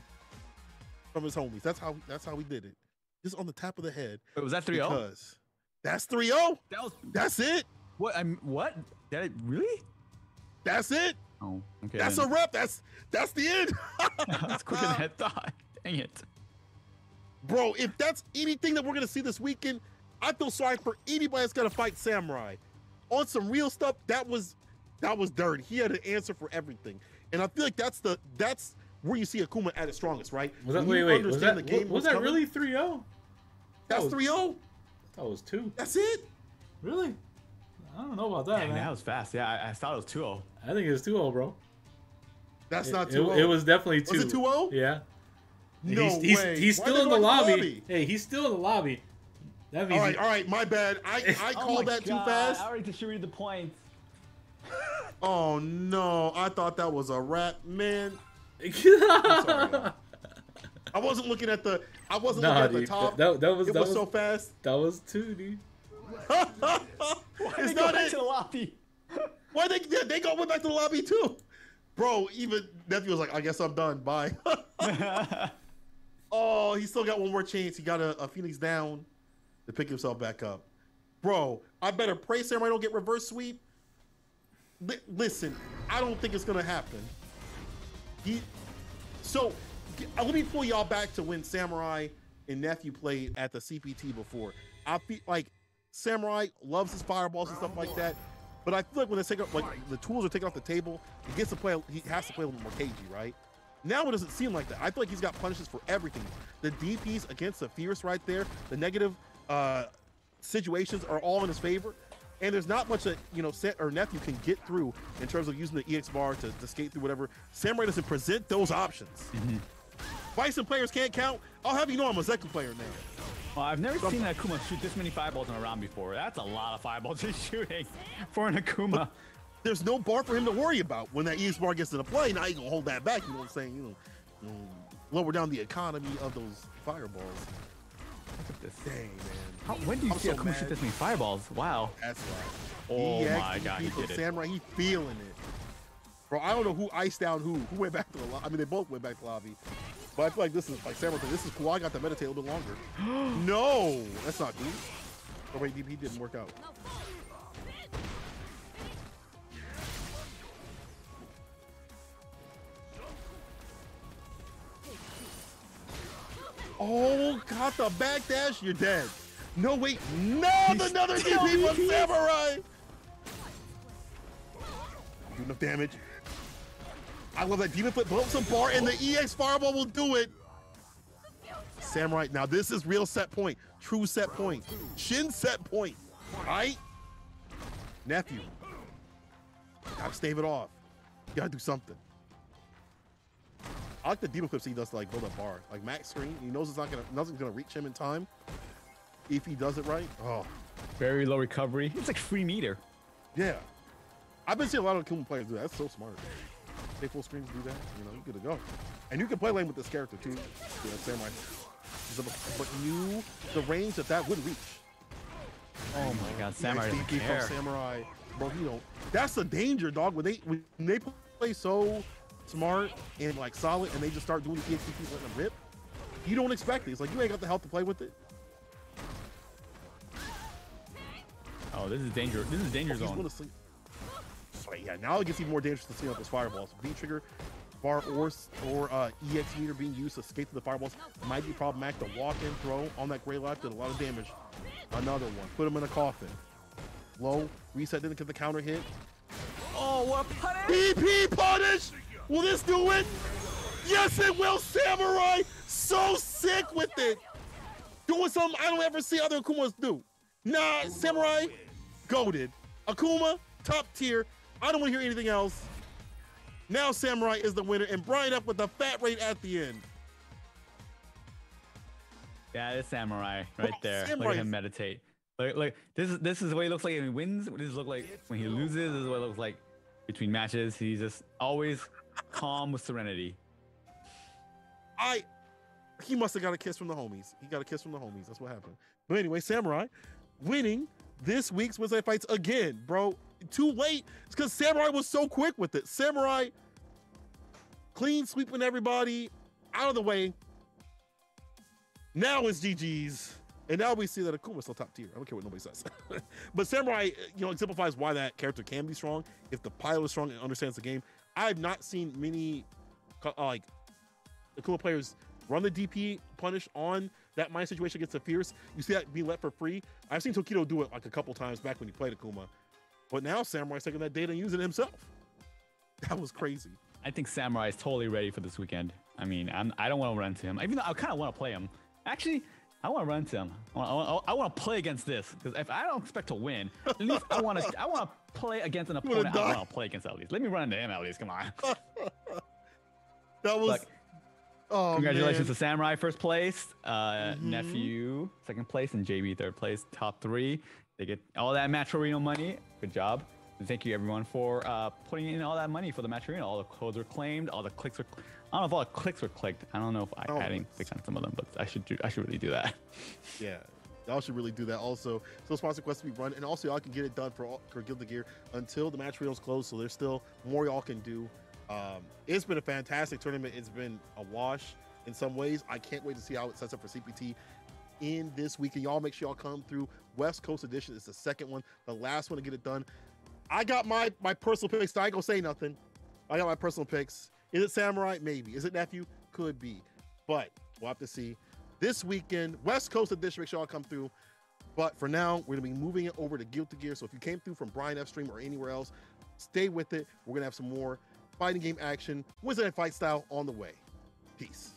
from his homies. That's how he did it. Just on the top of the head. Wait, was that 3-0? Because that's 3-0. That's it. What? What? Did it really? That's it. Oh, okay. That's a rep. That's the end. That's quicker than I thought. Dang it. Bro, if that's anything that we're gonna see this weekend, I feel sorry for anybody that's gonna fight Samurai. On some real stuff, that was dirty. He had an answer for everything. And I feel like that's where you see Akuma at its strongest, right? Was that wait, was that really 3-0? That's 3-0? That was 2. That's it? Really? I don't know about that, man. That was fast. Yeah, I thought it was 2-0. I think it was 2-0, bro. That's not 2-0. It was definitely 2. Was it 2-0? Yeah. No way. He's still in the lobby. Hey, he's still in the lobby. That means all right, my bad. I called that too fast. I already distributed the points. Oh no, I thought that was a wrap, man. I'm sorry. I wasn't looking at the. I wasn't looking at the top. That was so fast. That was 2, dude. It's not it. To the lobby. Why they go went back to the lobby too, bro? Even nephew was like, I guess I'm done. Bye. Oh, he still got one more chance. He got a Phoenix down to pick himself back up. Bro, I better pray Samurai don't get reverse sweep. Listen, I don't think it's gonna happen. So let me pull y'all back to when Samurai and nephew played at the CPT before. I feel like Samurai loves his fireballs and stuff like that, but I feel like when they take up, like the tools are taken off the table, he has to play a little more cagey, right? Now it doesn't seem like that. I feel like he's got punishes for everything. The DPs against the Fierce right there, the negative situations are all in his favor. And there's not much that, Set or nephew can get through in terms of using the EX bar to skate through whatever. Samurai doesn't present those options. Bison players can't count. I'll have you know I'm a Zeku player now. Well, I've never seen an Akuma shoot this many fireballs in a round before. That's a lot of fireballs he's shooting for an Akuma. But there's no bar for him to worry about when that EX bar gets into play. Now he gonna hold that back. You know what I'm saying? Lower down the economy of those fireballs. Look at this. Dang, man. When do you see Akuma shoot this many fireballs? Wow. That's right. Oh my God, he did it. Samurai, he feeling it. Bro, I don't know who iced down who went back to the lobby. I mean, they both went back to the lobby. But I feel like this is like Samurai. This is cool. I got to meditate a little bit longer. No, that's not cool. Oh wait, DP didn't work out. Oh, got the backdash. You're dead. No, wait. No, another DP from Samurai. Do enough damage. I love that demon flip. Blow up some bar, and the EX fireball will do it. Samurai. Now this is real set point. True set point. Shin set point. All right. Nephew. Gotta stave it off. You gotta do something. I like the demon clips he does to like build a bar. Like max screen, he knows nothing's gonna reach him in time if he does it right. Oh, very low recovery. It's like free meter. Yeah, I've been seeing a lot of Akuma players do that. That's so smart. Take full screens, do that. You know, you're good to go. And you can play lane with this character too. You know, Samurai. But knew the range that wouldn't reach. Oh my God, Samurai doesn't care. Samurai, bro, you know that's the danger, dog. When they play so smart and like solid, and they just start doing the EXP, letting them rip. You don't expect it. It's like you ain't got the health to play with it. Oh, this is danger. This is danger zone. He's going to sleep. So yeah, now it gets even more dangerous to see up his fireballs. V trigger, bar or EX meter being used to escape to the fireballs might be problematic. The walk in throw on that gray life did a lot of damage. Another one. Put him in a coffin. Low reset didn't get the counter hit. Oh, what a punish! PP punish! Will this do it? Yes, it will, Samurai! So sick with it! Doing something I don't ever see other Akumas do. Nah, Samurai, goated. Akuma, top tier. I don't want to hear anything else. Now Samurai is the winner, and Brian up with the fat rate at the end. Yeah, it's Samurai right there. Look at him meditate. Look, this is what he looks like when he wins. This is look like when he loses. This is what it looks like between matches. He's just always calm with serenity. He must have got a kiss from the homies. He got a kiss from the homies. That's what happened. But anyway, Samurai winning this week's Weds Night Fights again, bro. Too late. It's because Samurai was so quick with it. Samurai clean sweeping everybody out of the way. Now it's GG's. And now we see that Akuma's still top tier. I don't care what nobody says. But Samurai, you know, exemplifies why that character can be strong if the pilot is strong and understands the game. I've not seen many like Akuma players run the DP punish on that mind situation against the Fierce. You see that being let for free. I've seen Tokido do it like a couple times back when he played Akuma. But now Samurai's taking that data and using it himself. That was crazy. I think Samurai is totally ready for this weekend. I mean, I don't want to run into him. Even though I kind of want to play him. Actually, I want to run into him. I want to play against this because if I don't expect to win, at least I want to play against an opponent I want to play against at least. Let me run into him at least. Come on. That was. Oh, congratulations to Samurai first place, Nephew second place, and JB third place. Top three. They get all that Match Arena money. Good job. And thank you everyone for putting in all that money for the Match Arena. All the codes were claimed. All the clicks were. I don't know if all the clicks were clicked. I don't know if I had any clicks on some of them, but I should really do that. Yeah, y'all should really do that. Also, so sponsor quest to be run, and also y'all can get it done for Guild of Gear until the match reels close. So there's still more y'all can do. It's been a fantastic tournament. It's been a wash in some ways. I can't wait to see how it sets up for CPT in this weekend. Y'all make sure y'all come through. West Coast Edition is the second one, the last one to get it done. I got my personal picks. I ain't gonna say nothing. I got my personal picks. Is it Samurai? Maybe. Is it Nephew? Could be. But we'll have to see. This weekend, West Coast Edition, make sure y'all come through. But for now, we're gonna be moving it over to Guild of Gear. So if you came through from Brian F stream or anywhere else, stay with it. We're gonna have some more fighting game action, Weds Night Fight style on the way. Peace.